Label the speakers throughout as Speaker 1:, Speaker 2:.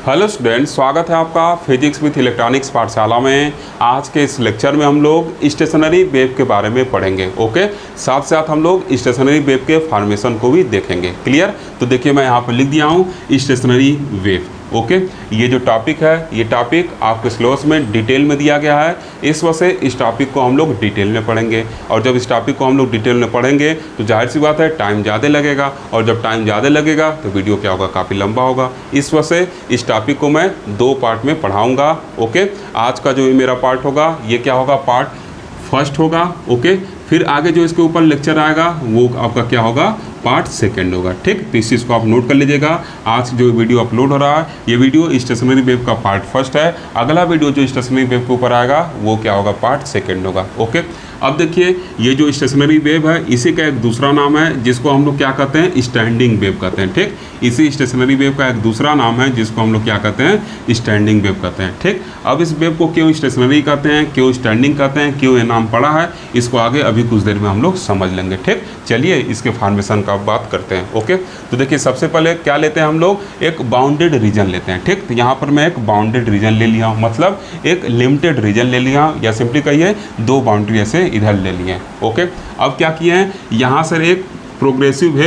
Speaker 1: Hello students, स्वागत है आपका फिजिक्स विथ इलेक्ट्रॉनिक्स पाठशाला में। आज के इस लेक्चर में हम लोग स्टेशनरी वेव के बारे में पढ़ेंगे। ओके, साथ साथ हम लोग स्टेशनरी वेव के फॉर्मेशन को भी देखेंगे। क्लियर? तो देखिए मैं यहाँ पर लिख दिया हूँ स्टेशनरी वेव। ओके, ये जो टॉपिक है ये टॉपिक आपके सिलेबस में डिटेल में दिया गया है। इस वजह से इस टॉपिक को हम लोग डिटेल में पढ़ेंगे, और जब इस टॉपिक को हम लोग डिटेल में पढ़ेंगे तो जाहिर सी बात है टाइम ज़्यादा लगेगा, और जब टाइम ज़्यादा लगेगा तो वीडियो क्या होगा, काफ़ी लंबा होगा। इस वजह से इस टॉपिक को मैं 2 पार्ट में पढ़ाऊँगा। ओके, आज का जो मेरा पार्ट होगा ये क्या होगा, पार्ट फर्स्ट होगा। ओके, फिर आगे जो इसके ऊपर लेक्चर आएगा वो आपका क्या होगा, पार्ट सेकंड होगा। ठीक, तो इस चीज़ को आप नोट कर लीजिएगा। आज जो वीडियो अपलोड हो रहा है ये वीडियो स्टेशनरी वेव का पार्ट फर्स्ट है। अगला वीडियो जो स्टेशनरी वेव के ऊपर आएगा वो क्या होगा, पार्ट सेकंड होगा। ओके, अब देखिए ये जो स्टेशनरी वेव है इसी का एक दूसरा नाम है जिसको हम लोग क्या कहते हैं, स्टैंडिंग वेव कहते हैं। ठीक, इसी स्टेशनरी वेव का एक दूसरा नाम है जिसको हम लोग क्या कहते हैं, स्टैंडिंग वेव कहते हैं। ठीक, अब इस वेव को क्यों स्टेशनरी कहते हैं, क्यों स्टैंडिंग कहते हैं, क्यों ये नाम पड़ा है, इसको आगे अभी कुछ देर में हम लोग समझ लेंगे। ठीक, चलिए इसके फॉर्मेशन का बात करते हैं। ओके, तो देखिए सबसे पहले क्या लेते हैं हम लोग, एक बाउंडेड रीजन लेते हैं। ठीक, तो यहाँ पर मैं एक बाउंडेड रीजन ले लिया हूँ, मतलब एक लिमिटेड रीजन ले लिया, या सिंपली कहिए 2 बाउंड्री ऐसे इधर ले लिए। ओके, अब क्या किए हैं, यहाँ से एक प्रोग्रेसिव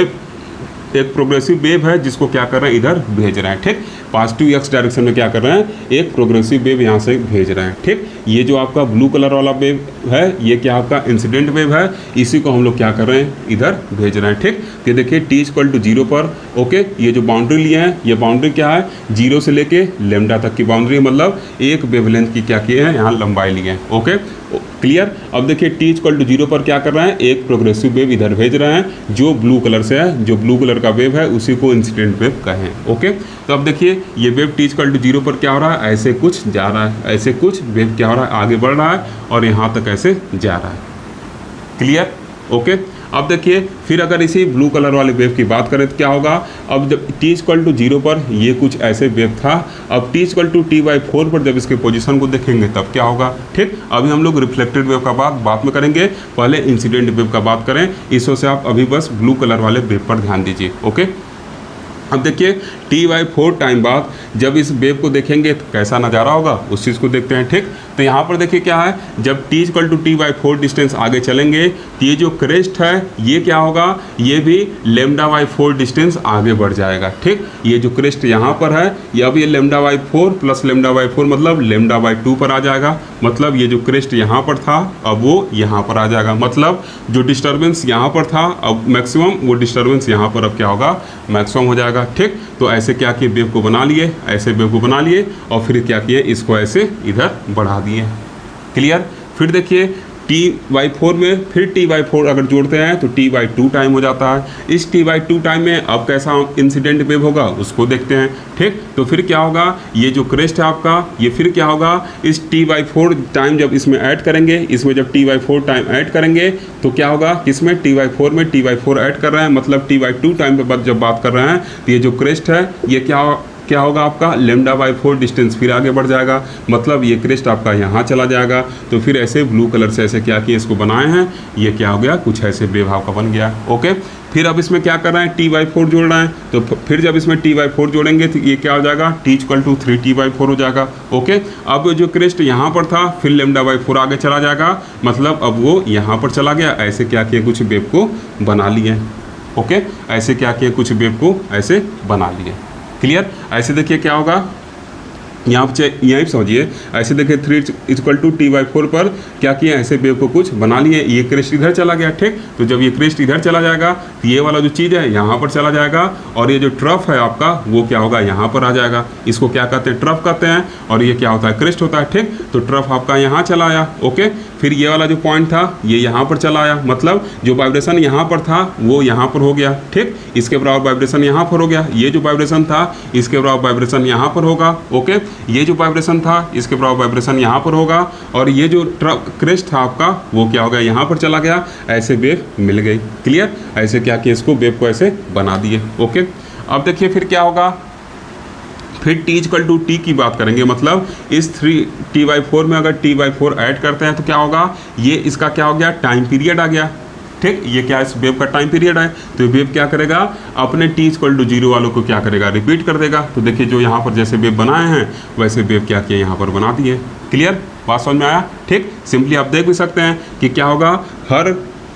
Speaker 1: वेव है जिसको क्या कर रहे हैं, इधर भेज रहे हैं। ठीक, पॉजिटिव एक्स डायरेक्शन में क्या कर रहे हैं, एक प्रोग्रेसिव वेव यहाँ से भेज रहे हैं। ठीक, ये जो आपका ब्लू कलर वाला वेव है ये क्या आपका इंसिडेंट वेव है, इसी को हम लोग क्या कर रहे हैं, इधर भेज रहे हैं। ठीक, ये देखिए t=0 पर। ओके, ये जो बाउंड्री लिए हैं ये बाउंड्री क्या है, 0 से लेके लैम्डा तक की बाउंड्री, मतलब एक वेवलेंथ की क्या किए हैं, यहाँ लंबाई लिए हैं। Okay, clear? अब देखिए t=0 पर क्या कर रहे हैं, एक प्रोग्रेसिव वेव इधर भेज रहे हैं जो ब्लू कलर से है, जो ब्लू कलर का वेव है उसी को इंसिडेंट वेव कहें। ओके, तो अब देखिए ये वेव t=0 पर क्या हो रहा है, ऐसे कुछ जा रहा है, ऐसे कुछ वेव क्या हो रहा है, आगे बढ़ रहा है और यहाँ तक ऐसे जा रहा है। क्लियर? ओके, अब देखिए फिर अगर इसी ब्लू कलर वाले वेव की बात करें तो क्या होगा, अब जब t=0 पर ये कुछ ऐसे वेव था, अब t=t/4 पर जब इसके पोजीशन को देखेंगे तब क्या होगा। ठीक, अभी हम लोग रिफ्लेक्टेड वेव का बात बाद में करेंगे, पहले इंसिडेंट वेव का बात करें। इस वजह से आप अभी बस ब्लू कलर वाले वेव पर ध्यान दीजिए। ओके, अब देखिए t/4 टाइम बाद जब इस वेव को देखेंगे तो कैसा नज़ारा होगा, उस चीज़ को देखते हैं। ठीक, तो यहाँ पर देखिए क्या है, जब t=t/4 डिस्टेंस आगे चलेंगे तो ये जो क्रेस्ट है ये क्या होगा, ये भी λ/4 डिस्टेंस आगे बढ़ जाएगा। ठीक, ये जो क्रेस्ट यहाँ पर है ये अब ये λ/4 प्लस λ/4 मतलब λ/2 पर आ जाएगा, मतलब ये जो क्रेस्ट यहाँ पर था अब वो यहाँ पर आ जाएगा, मतलब जो डिस्टर्बेंस यहाँ पर था अब मैक्सिमम, वो डिस्टर्बेंस यहाँ पर अब क्या होगा, मैक्सिमम हो जाएगा। ठीक, तो ऐसे क्या किए, वेव को बना लिए, ऐसे वेव को बना लिए और फिर क्या किए, इसको ऐसे इधर बढ़ा दिए। क्लियर? फिर देखिए t/4 में फिर t/4 अगर जोड़ते हैं तो t/2 टाइम हो जाता है। इस t/2 टाइम में अब कैसा इंसिडेंट वेव होगा उसको देखते हैं। ठीक, तो फिर क्या होगा, ये जो क्रेस्ट है आपका ये फिर क्या होगा, इस t/4 टाइम जब इसमें ऐड करेंगे, इसमें जब t/4 टाइम ऐड करेंगे तो क्या होगा, किसमें, t/4 में t/4 ऐड कर रहे हैं, मतलब t/2 टाइम पर जब बात कर रहे हैं तो ये जो क्रेस्ट है ये क्या होगा आपका, λ/4 डिस्टेंस फिर आगे बढ़ जाएगा, मतलब ये क्रेस्ट आपका यहाँ चला जाएगा। तो फिर ऐसे ब्लू कलर से ऐसे क्या किए, इसको बनाए हैं, ये क्या हो गया, कुछ ऐसे वेव आपका बन गया। ओके, फिर अब इसमें क्या कर रहे हैं, t/4 जोड़ रहे हैं, तो फिर जब इसमें t/4 जोड़ेंगे तो ये क्या हो जाएगा, t=3t/4 हो जाएगा। ओके, अब जो क्रेस्ट यहाँ पर था फिर λ/4 आगे चला जाएगा, मतलब अब वो यहाँ पर चला गया, ऐसे क्या किए, कुछ वेव को बना लिए। ओके, ऐसे क्या किए, कुछ वेव को ऐसे बना लिए। क्लियर? ऐसे देखिए क्या होगा, यहाँ पर यहीं समझिए, ऐसे देखिए 3t/4 पर क्या किया, ऐसे वेव को कुछ बना लिए, ये क्रेस्ट इधर चला गया। ठीक, तो जब ये क्रेस्ट इधर चला जाएगा तो ये वाला जो चीज़ है यहाँ पर चला जाएगा, और ये जो ट्रफ है आपका वो क्या होगा, यहाँ पर आ जाएगा। इसको क्या कहते हैं, ट्रफ कहते हैं, और ये क्या होता है, क्रेस्ट होता है। ठीक, तो ट्रफ आपका यहाँ चला आया। ओके, फिर ये वाला जो पॉइंट था ये यहाँ पर चला आया, मतलब जो वाइब्रेशन यहाँ पर था वो यहाँ पर हो गया। ठीक, इसके बराबर वाइब्रेशन यहाँ पर हो गया, ये जो वाइब्रेशन था इसके बराबर वाइब्रेशन यहाँ पर होगा। ओके, ये जो वाइब्रेशन था इसके बराबर वाइब्रेशन यहाँ पर होगा, और ये जो क्रेस्ट था आपका वो क्या हो गया, यहाँ पर चला गया, ऐसे वेव मिल गई। क्लियर? ऐसे क्या किया, इसको वेव को ऐसे बना दिए। ओके, अब देखिए फिर क्या होगा, फिर t=t की बात करेंगे, मतलब इस t/4 में अगर t/4 ऐड करते हैं तो क्या होगा, ये इसका क्या हो गया, टाइम पीरियड आ गया। ठीक, ये क्या इस वेव का टाइम पीरियड है। तो वेव क्या करेगा, अपने t इक्वल टू 0 वालों को क्या करेगा, रिपीट कर देगा। तो देखिए जो यहाँ पर जैसे वेव बनाए हैं वैसे वेव क्या किया यहाँ पर बना दिए। क्लियर, बात समझ में आया। ठीक, सिंपली आप देख भी सकते हैं कि क्या होगा, हर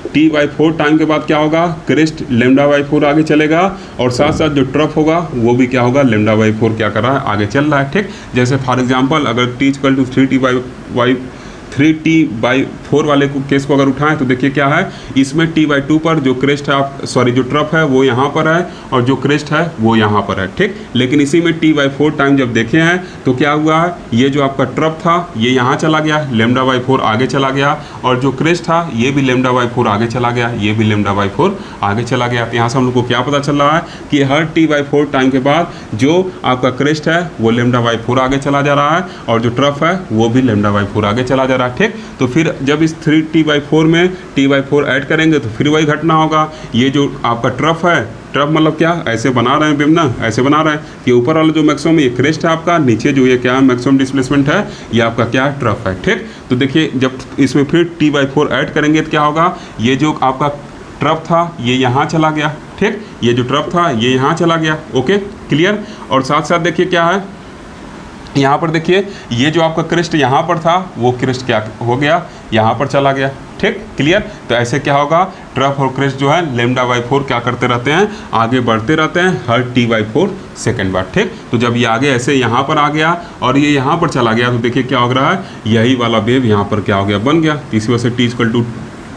Speaker 1: t/4 टाइम के बाद क्या होगा, क्रेस्ट λ/4 आगे चलेगा और साथ साथ जो ट्रफ होगा वो भी क्या होगा, λ/4 क्या कर रहा है, आगे चल रहा है। ठीक, जैसे फॉर एग्जांपल अगर t इक्वल टू 3t/4 वाले को केस को अगर उठाएं तो देखिए क्या है, इसमें t/2 पर जो क्रेस्ट है जो ट्रफ है वो यहाँ पर है और जो क्रेस्ट है वो यहाँ पर है। ठीक, लेकिन इसी में t/4 टाइम जब देखे हैं तो क्या हुआ है, ये जो आपका ट्रफ था ये यहाँ चला गया, λ/4 आगे चला गया और जो क्रेस्ट था ये भी λ/4 आगे चला गया, ये भी λ/4 आगे चला गया। तो यहाँ से हम लोग को क्या पता चल रहा है कि हर t/4 टाइम के बाद जो आपका क्रेस्ट है वो λ/4 आगे चला जा रहा है और जो ट्रफ है वो भी λ/4 आगे चला जा रहा है। ठीक, तो फिर जब इस 3t/4 में t/4 ऐड करेंगे तो फिर वही घटना होगा। ये जो आपका ट्रफ है, ट्रफ मतलब क्या, ऐसे बना रहे हैं बिम ना, ऐसे बना रहे हैं कि ऊपर वाला जो मैक्सिमम ये क्रेस्ट है आपका, नीचे जो ये क्या है मैक्सिमम डिस्प्लेसमेंट है, ये आपका क्या है, ट्रफ है। ठीक, तो देखिए जब इसमें फिर t/4 ऐड करेंगे तो क्या होगा, ये जो आपका ट्रफ था ये यहाँ चला गया। ठीक, ये जो ट्रफ था ये यहाँ चला गया। Okay, clear. और साथ साथ देखिए क्या है, यहाँ पर देखिए ये जो आपका क्रेस्ट यहाँ पर था वो क्रेस्ट क्या हो गया, यहाँ पर चला गया। ठीक, क्लियर। तो ऐसे क्या होगा, ट्रफ और क्रेस्ट जो है λ/4 क्या करते रहते हैं, आगे बढ़ते रहते हैं हर t/4 सेकेंड बाद। ठीक, तो जब ये आगे ऐसे यहाँ पर आ गया और ये यहाँ पर चला गया तो देखिए क्या हो रहा है, यही वाला वेव यहाँ पर क्या हो गया, बन गया। इसी वजह से t equal to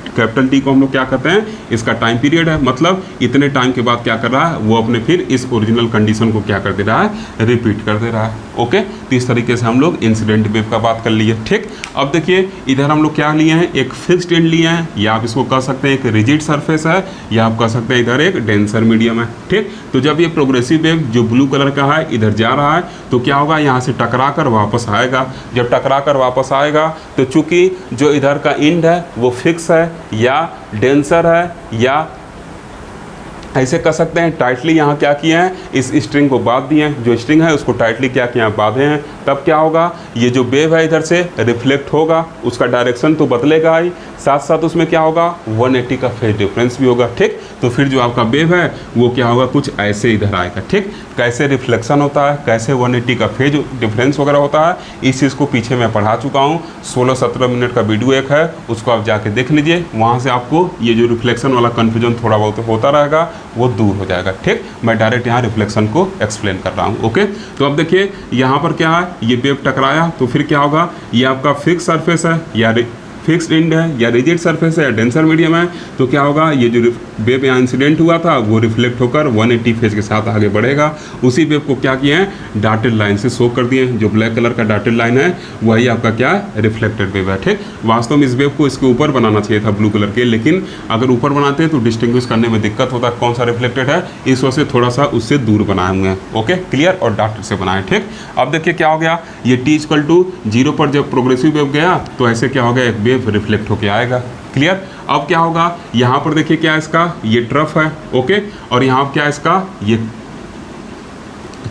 Speaker 1: capital T को हम लोग क्या कहते हैं, इसका टाइम पीरियड है, मतलब इतने टाइम के बाद क्या कर रहा है वो अपने फिर इस ओरिजिनल कंडीशन को क्या कर दे रहा है, रिपीट कर दे रहा है। ओके, तो इस तरीके से हम लोग इंसिडेंट वेव का बात कर लिए। ठीक, अब देखिए इधर हम लोग क्या लिए हैं, एक फिक्स्ड एंड लिए हैं, या आप इसको कह सकते हैं एक रिजिड सरफेस है, या आप कह सकते हैं इधर एक डेंसर मीडियम है। ठीक, तो जब ये प्रोग्रेसिव वेव जो ब्लू कलर का है इधर जा रहा है तो क्या होगा, यहाँ से टकरा कर वापस आएगा। जब टकरा कर वापस आएगा तो चूंकि जो इधर का एंड है वो फिक्स है या डेंसर है, या ऐसे कर सकते हैं टाइटली यहाँ क्या किए हैं, इस स्ट्रिंग को बांध दिए हैं, जो स्ट्रिंग है उसको टाइटली क्या किया, बांधे हैं। तब क्या होगा, ये जो वेव है इधर से रिफ्लेक्ट होगा, उसका डायरेक्शन तो बदलेगा ही, साथ साथ उसमें क्या होगा 180 का फेज डिफरेंस भी होगा। ठीक, तो फिर जो आपका वेव है वो क्या होगा, कुछ ऐसे इधर आएगा। ठीक, कैसे रिफ्लेक्शन होता है, कैसे 180 का फेज डिफरेंस वगैरह होता है, इस चीज़ को पीछे मैं पढ़ा चुका हूँ। 16-17 मिनट का वीडियो एक है, उसको आप जाके देख लीजिए, वहाँ से आपको ये जो रिफ्लेक्शन वाला कन्फ्यूजन थोड़ा बहुत होता रहेगा वो दूर हो जाएगा। ठीक, मैं डायरेक्ट यहाँ रिफ्लेक्शन को एक्सप्लेन कर रहा हूँ। ओके, तो अब देखिए यहाँ पर क्या है, ये वेव टकराया तो फिर क्या होगा, ये आपका फिक्स सरफेस है या फिक्स्ड एंड है या रिजिड सरफेस है या डेंसर मीडियम है, तो क्या होगा, ये जो वेव यहाँ इंसिडेंट हुआ था वो रिफ्लेक्ट होकर 180 फेज के साथ आगे बढ़ेगा। उसी वेव को क्या किए हैं, डॉटेड लाइन से शो कर दिए हैं। जो ब्लैक कलर का डॉटेड लाइन है वही आपका क्या है, रिफ्लेक्टेड वेव है। ठीक, वास्तव में इस वेव को इसके ऊपर बनाना चाहिए था ब्लू कलर के, लेकिन अगर ऊपर बनाते हैं तो डिस्टिंग्विश करने में दिक्कत होता है कौन सा रिफ्लेक्टेड है, इस वजह से थोड़ा सा उससे दूर बनाए हुए हैं। ओके, क्लियर, और डॉटेड से बनाए। ठीक, अब देखिए क्या हो गया, ये t इक्वल टू 0 पर जब प्रोग्रेसिव वेव गया तो ऐसे क्या हो गया, एक वेव रिफ्लेक्ट होकर आएगा। क्लियर, अब क्या होगा, यहाँ पर देखिए क्या है, इसका ये ट्रफ है। ओके, और यहाँ क्या है, इसका ये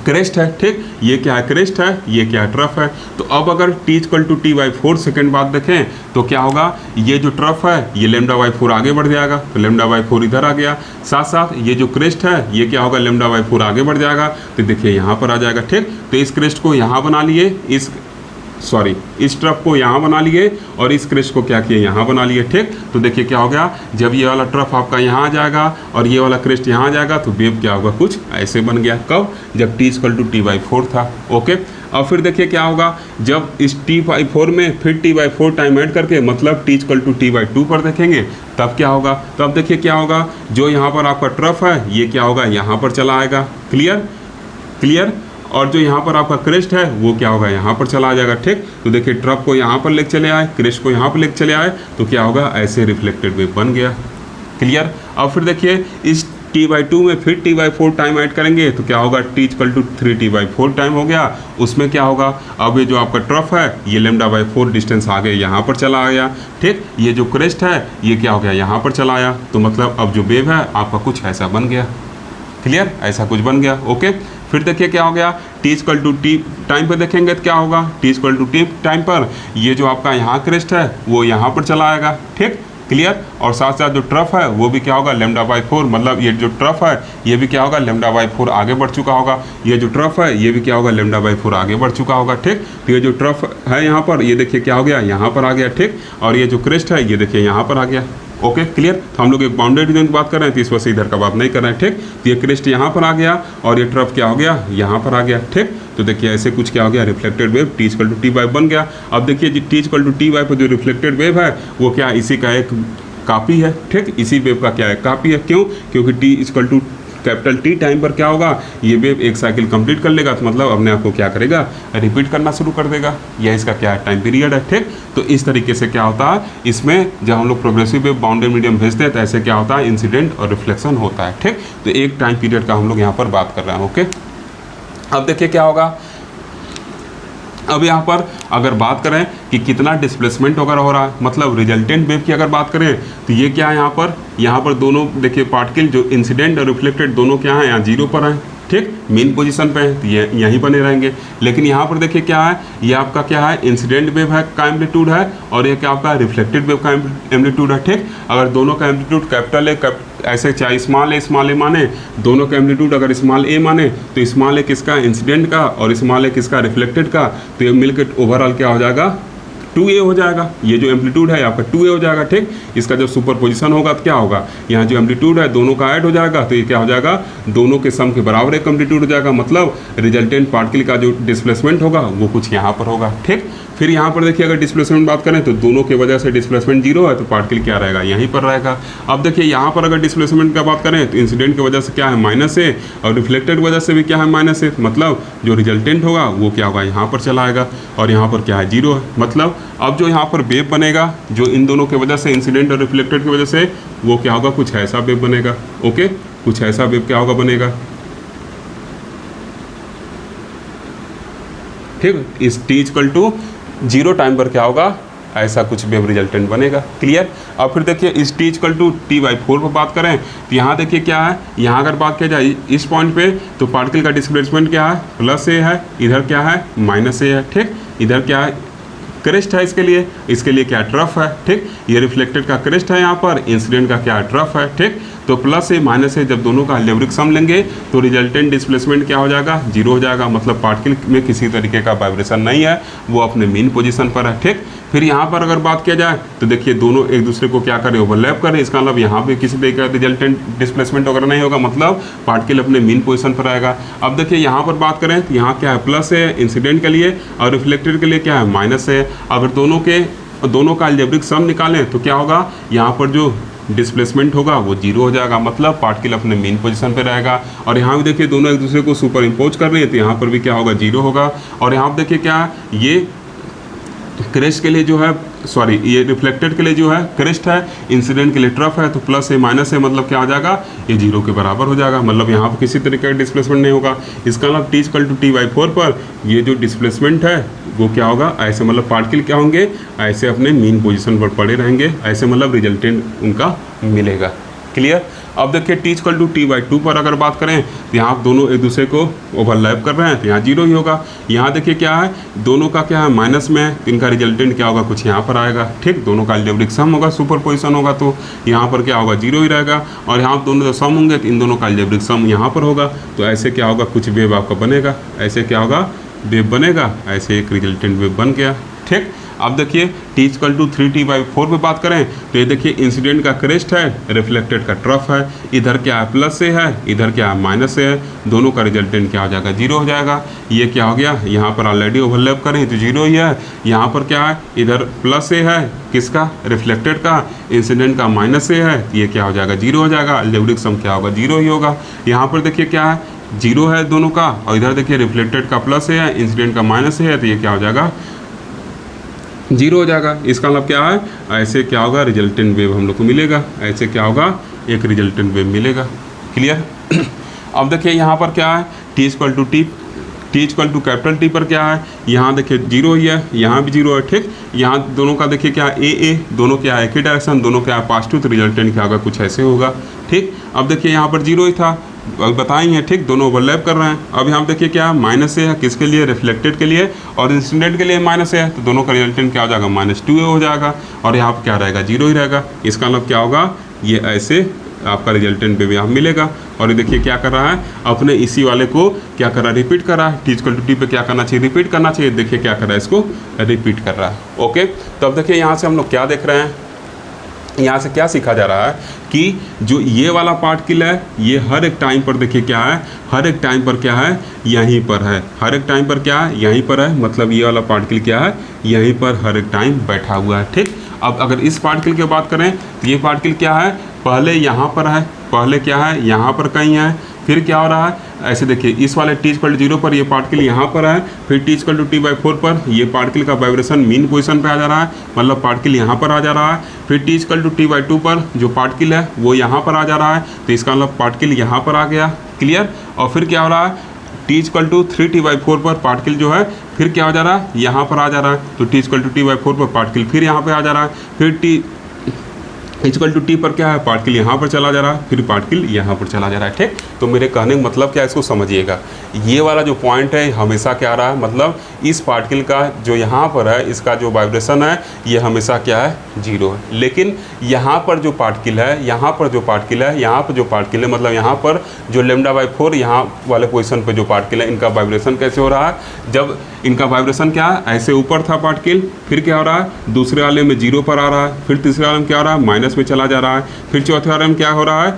Speaker 1: क्रेस्ट है। ठीक, ये क्या है, क्रेस्ट है, ये क्या है, ट्रफ है। तो अब अगर t equal to t/4 second बाद देखें तो क्या होगा, ये जो ट्रफ है ये λ/4 आगे बढ़ जाएगा, तो लैम्डा/4 इधर आ गया। साथ साथ ये जो क्रेस्ट है ये क्या होगा, λ/4 आगे बढ़ जाएगा, तो देखिए यहाँ पर आ जाएगा। ठीक, तो इस क्रेस्ट को यहाँ बना लिए, इस ट्रफ को यहाँ बना लिए और इस क्रेस्ट को क्या किए, यहाँ बना लिए। ठीक, तो देखिए क्या हो गया, जब ये वाला ट्रफ आपका यहाँ आ जाएगा और ये वाला क्रेस्ट यहाँ आ जाएगा तो वेव क्या होगा, कुछ ऐसे बन गया। कब, जब t इक्वल टू t/4 था। ओके, अब फिर देखिए क्या होगा, जब इस t/4 में फिर t/4 टाइम ऐड करके मतलब t इक्वल टू t/2 पर देखेंगे तब क्या होगा, तो अब देखिए क्या होगा, जो यहाँ पर आपका ट्रफ है ये क्या होगा, यहाँ पर चला आएगा। क्लियर, और जो यहाँ पर आपका क्रेस्ट है वो क्या होगा, यहाँ पर चला आ जाएगा। ठीक, तो देखिए ट्रफ को यहाँ पर लेके चले आए, क्रेस्ट को यहाँ पर लेके चले आए, तो क्या होगा, ऐसे रिफ्लेक्टेड वेव बन गया। क्लियर, अब फिर देखिए इस t/2 में फिर t/4 टाइम ऐड करेंगे तो क्या होगा, t equal to 3t/4 time हो गया। उसमें क्या होगा, अब ये जो आपका ट्रफ है ये λ/4 डिस्टेंस आगे यहाँ पर चला आया। ठीक, ये जो क्रेस्ट है ये क्या हो गया, यहाँ पर चला आया, तो मतलब अब जो वेव है आपका कुछ ऐसा बन गया। क्लियर, ऐसा कुछ बन गया। ओके, फिर देखिए क्या हो गया, t equal to t time पर देखेंगे तो क्या होगा, t equal to t time पर ये जो आपका यहाँ क्रेस्ट है वो यहाँ पर चला आएगा। ठीक, क्लियर। और साथ साथ जो ट्रफ है वो भी क्या होगा λ/4, मतलब ये जो ट्रफ है ये भी क्या होगा λ/4 आगे बढ़ चुका होगा। ये जो ट्रफ है ये भी क्या होगा λ/4 आगे बढ़ चुका होगा, ठीक। तो ये जो ट्रफ है यहाँ पर ये देखिए क्या हो गया, यहाँ पर आ गया, ठीक। और ये जो क्रेस्ट है ये देखिए यहाँ पर आ गया। Okay clear. तो हम लोग एक बाउंड्री रीजन की बात कर रहे हैं तो इस वजह से इधर का बात नहीं कर रहे हैं, ठीक। तो ये क्रेस्ट यहाँ पर आ गया और ये ट्रफ क्या हो गया, यहाँ पर आ गया, ठीक। तो देखिए ऐसे कुछ क्या हो गया, रिफ्लेक्टेड वेव T=Ty बन गया। अब देखिए जी T=Ty पर जो रिफ्लेक्टेड वेव है वो क्या इसी का एक कापी है, ठीक। इसी वेव का क्या है, कापी है। क्यों? क्योंकि T टाइम पर क्या होगा, ये वेव एक साइकिल कंप्लीट कर लेगा तो मतलब अपने आप को क्या करेगा, रिपीट करना शुरू कर देगा। यह इसका क्या है, टाइम पीरियड है, ठीक। तो इस तरीके से क्या होता है, इसमें जब हम लोग प्रोग्रेसिव वेव बाउंड्री मीडियम भेजते हैं तो ऐसे क्या होता है, इंसिडेंट और रिफ्लेक्शन होता है, ठीक। तो एक टाइम पीरियड का हम लोग यहाँ पर बात कर रहे हैं। ओके, अब देखिए क्या होगा। अब यहाँ पर अगर बात करें कि कितना डिस्प्लेसमेंट वगैरह हो रहा है, मतलब रिजल्टेंट वेव की अगर बात करें तो ये क्या है, यहाँ पर दोनों देखिए पार्टिकल जो इंसिडेंट और रिफ्लेक्टेड दोनों क्या है, यहाँ 0 पर हैं, ठीक। मेन पोजीशन पे है तो ये यहीं बने रहेंगे। लेकिन यहाँ पर देखिए क्या है, ये आपका क्या है, इंसिडेंट वेव है का एम्पलीट्यूड है और ये क्या आपका रिफ्लेक्टेड वेव का एम्पलीट्यूड है, ठीक। अगर दोनों का एम्पलीट्यूड कैपिटल है, ऐसे चाहे स्मॉल ए माने, दोनों का एम्पलीट्यूड अगर स्मॉल ए माने तो स्मॉल ए किसका, इंसिडेंट का, और स्मॉल ए किसका, रिफ्लेक्टेड का। तो ये मिलकर ओवरऑल क्या हो जाएगा, 2a हो जाएगा। ये जो एम्पलीट्यूड है आपका 2a हो जाएगा, ठीक। इसका जब सुपर पोजिशन होगा तो क्या होगा, यहाँ जो एम्पलीट्यूड है दोनों का ऐड हो जाएगा तो ये क्या हो जाएगा, दोनों के सम के बराबर एक एम्पलीट्यूड हो जाएगा। मतलब रिजल्टेंट पार्टिकल का जो डिस्प्लेसमेंट होगा वो कुछ यहाँ पर होगा, ठीक। फिर यहाँ पर देखिए अगर डिस्प्लेसमेंट बात करें तो दोनों के वजह से डिस्प्लेसमेंट 0 है तो पार्टिकल क्या रहेगा, यहीं पर रहेगा। अब देखिए यहाँ पर अगर डिस्प्लेसमेंट का बात करें तो इंसिडेंट की वजह से क्या है, -a, और रिफ्लेक्टेड वजह से भी क्या है, -a। मतलब जो रिजल्टेंट होगा वो क्या होगा, यहाँ पर चला आएगा और यहाँ पर क्या है, 0 है। मतलब अब जो यहाँ पर वेव बनेगा जो इन दोनों की वजह से, इंसिडेंट और रिफ्लेक्टेड की वजह से, वो क्या होगा, कुछ ऐसा वेव बनेगा। ओके, कुछ ऐसा वेव क्या होगा, बनेगा, ठीक। इस T=0 टाइम पर क्या होगा, ऐसा कुछ वेव रिजल्टेंट बनेगा, क्लियर। अब फिर देखिए इस T=Ty/4 पर बात करें तो यहाँ देखिए क्या है, यहाँ अगर बात किया जाए इस पॉइंट पे तो पार्टिकल का डिस्प्लेसमेंट क्या है, +a है, इधर क्या है, -a है, ठीक। इधर क्या है, क्रेस्ट है, इसके लिए क्या ट्रफ है, ठीक। ये रिफ्लेक्टेड का क्रेस्ट है यहाँ पर, इंसिडेंट का क्या ट्रफ है, ठीक। तो +a -a जब दोनों का अलजेब्रिक सम लेंगे तो रिजल्टेंट डिस्प्लेसमेंट क्या हो जाएगा, 0 हो जाएगा। मतलब पार्टिकल में किसी तरीके का वाइब्रेशन नहीं है, वो अपने मेन पोजीशन पर है, ठीक। फिर यहाँ पर अगर बात किया जाए तो देखिए दोनों एक दूसरे को क्या करें, ओवरलैप करें। इसका मतलब यहाँ पे किसी तरीके का रिजल्टेंट डिस्प्लेसमेंट वगैरह नहीं होगा, मतलब पार्टिकल अपने मेन पोजीशन पर आएगा। अब देखिए यहाँ पर बात करें तो यहाँ क्या है, प्लस है इंसिडेंट के लिए और रिफ्लेक्टेड के लिए क्या है, माइनस है। अगर दोनों का अलजेब्रिक सम निकालें तो क्या होगा, यहाँ पर जो डिस्प्लेसमेंट होगा वो 0 हो जाएगा। मतलब पार्टिकल अपने मेन पोजीशन पे रहेगा। और यहाँ भी देखिए दोनों एक दूसरे को सुपर इम्पोज कर रहे हैं तो यहाँ पर भी क्या होगा, 0 होगा। और यहाँ पर देखिए क्या है, ये क्रेस्ट के लिए जो है, सॉरी ये रिफ्लेक्टेड के लिए जो है क्रेस्ट है, इंसिडेंट के लिए ट्रफ है, तो प्लस है माइनस है, मतलब क्या हो जाएगा, ये 0 के बराबर हो जाएगा। मतलब यहाँ पर किसी तरीके का डिस्प्लेसमेंट नहीं होगा। इसका मतलब T=Ty/4 पर ये जो डिस्प्लेसमेंट है वो क्या होगा, ऐसे मतलब पार्टिकल क्या होंगे, ऐसे अपने मेन पोजीशन पर पड़े रहेंगे, ऐसे मतलब रिजल्टेंट उनका मिलेगा, क्लियर। अब देखिए T=T/2 पर अगर बात करें तो यहाँ दोनों एक दूसरे को ओवरलैप कर रहे हैं तो यहाँ 0 ही होगा। यहाँ देखिए क्या है, दोनों का क्या है, माइनस में है, इनका रिजल्टेंट क्या होगा, कुछ यहाँ पर आएगा, ठीक। दोनों का अलजेब्रिक सम होगा, सुपर पोजिशन होगा तो यहाँ पर क्या होगा, 0 ही रहेगा। और यहाँ दोनों जो सम होंगे तो इन दोनों का अलजेब्रिक सम यहाँ पर होगा, तो ऐसे क्या होगा, कुछ वेव आपका बनेगा, ऐसे क्या होगा, वेव बनेगा, ऐसे एक रिजल्टेंट वेव बन गया, ठीक। अब देखिए T=3T/4 पे बात करें तो ये देखिए इंसिडेंट का क्रेस्ट है, रिफ्लेक्टेड का ट्रफ है, इधर क्या है, प्लस से है, इधर क्या है, माइनस से है, दोनों का रिजल्टेंट क्या हो जाएगा, 0 हो जाएगा। ये क्या हो गया, यहाँ पर ऑलरेडी ओवरलैप करें तो 0 ही है। यहाँ पर क्या है, इधर प्लस से है, किसका, रिफ्लेक्टेड का, इंसिडेंट का माइनस से है, ये क्या हो जाएगा, 0 हो जाएगा। अलजेब्रिक सम क्या होगा, 0 ही होगा। यहाँ पर देखिए क्या है, 0 है दोनों का, और इधर देखिए रिफ्लेक्टेड का प्लस है, इंसिडेंट का माइनस है, तो ये क्या हो जाएगा, 0 हो जाएगा। इसका मतलब क्या है, ऐसे क्या होगा, रिजल्टेंट वेव हम लोग को मिलेगा, ऐसे क्या होगा, एक रिजल्टेंट वेव मिलेगा, क्लियर। अब देखिए यहाँ पर क्या है, T=T पर क्या है, यहाँ देखिए 0 ही है, यहाँ भी 0 है, ठीक। यहाँ दोनों का देखिए क्या है, ए दोनों क्या है, एक ही डायरेक्शन, दोनों क्या है, पॉजिटिव, तो रिजल्टेंट क्या होगा, कुछ ऐसे होगा, ठीक। अब देखिए यहाँ पर 0 ही था, बताएंगे, ठीक, दोनों ओवरलैप कर रहे हैं। अब यहाँ देखिए क्या माइनस से है, किसके लिए, रिफ्लेक्टेड के लिए, और इंसिडेंट के लिए माइनस है, तो दोनों का रिजल्टेंट क्या हो जाएगा, -2a हो जाएगा, और यहाँ पर क्या रहेगा, 0 ही रहेगा। इसका मतलब क्या होगा, ये ऐसे आपका रिजल्टेंट पे भी आप मिलेगा। और ये देखिए क्या कर रहा है, अपने इसी वाले को क्या कर रहा है, रिपीट कर रहा है। t पे क्या करना चाहिए, रिपीट करना चाहिए। देखिए क्या कर रहा है, इसको रिपीट कर रहा है। ओके, तो अब देखिए यहाँ से हम लोग क्या देख रहे हैं, यहाँ से क्या सीखा जा रहा है कि जो ये वाला पार्टिकल है, ये हर एक टाइम पर देखिए क्या है, हर एक टाइम पर क्या है, यहीं पर है। हर एक टाइम पर क्या है, यहीं पर है। मतलब ये वाला पार्टिकल क्या है, यहीं पर हर एक टाइम बैठा हुआ है। ठीक, अब अगर इस पार्टिकल की बात करें तो ये पार्टिकल क्या है, पहले यहाँ पर है, पहले क्या है, यहाँ पर कहीं है, फिर क्या हो रहा है, ऐसे देखिए इस वाले t=0 पर ये पार्टिकल यहाँ पर है, फिर t=t/4 पर ये पार्टिकल का वाइब्रेशन मीन पोजीशन पे आ जा रहा है, मतलब पार्टिकल यहाँ पर आ जा रहा है। फिर t=t/2 पर जो पार्टिकल है वो यहाँ पर आ जा रहा है, तो इसका मतलब पार्टिकल यहाँ पर आ गया। क्लियर। और फिर क्या हो रहा है, t=3t/4 पर पार्टिकल जो है फिर क्या हो जा रहा है, यहाँ पर आ जा रहा है, तो t=t/4 पर पार्टिकल फिर यहाँ पर आ जा रहा है। फिर t पर क्या है, पार्टिकल यहाँ पर चला जा रहा है, फिर पार्टिकल यहाँ पर चला जा रहा है। ठीक, तो मेरे कहने का मतलब क्या है, इसको समझिएगा। ये वाला जो पॉइंट है हमेशा क्या आ रहा है, मतलब इस पार्टिकल का जो यहाँ पर है, इसका जो वाइब्रेशन है ये हमेशा क्या है, 0 है। लेकिन यहाँ पर जो पार्टिकल है, यहाँ पर जो पार्टिकल है, यहाँ पर जो पार्टिकल है, मतलब यहाँ पर जो λ/4 यहाँ वाले पोजीशन पर जो पार्टिकल है, इनका वाइब्रेशन कैसे हो रहा है, जब इनका वाइब्रेशन क्या है, ऐसे ऊपर था पार्टिकल, फिर क्या हो रहा है, दूसरे वाले में 0 पर आ रहा है, फिर तीसरे वाले में क्या हो रहा है, माइनस में चला जा रहा है, फिर चौथे वाले में क्या हो रहा है,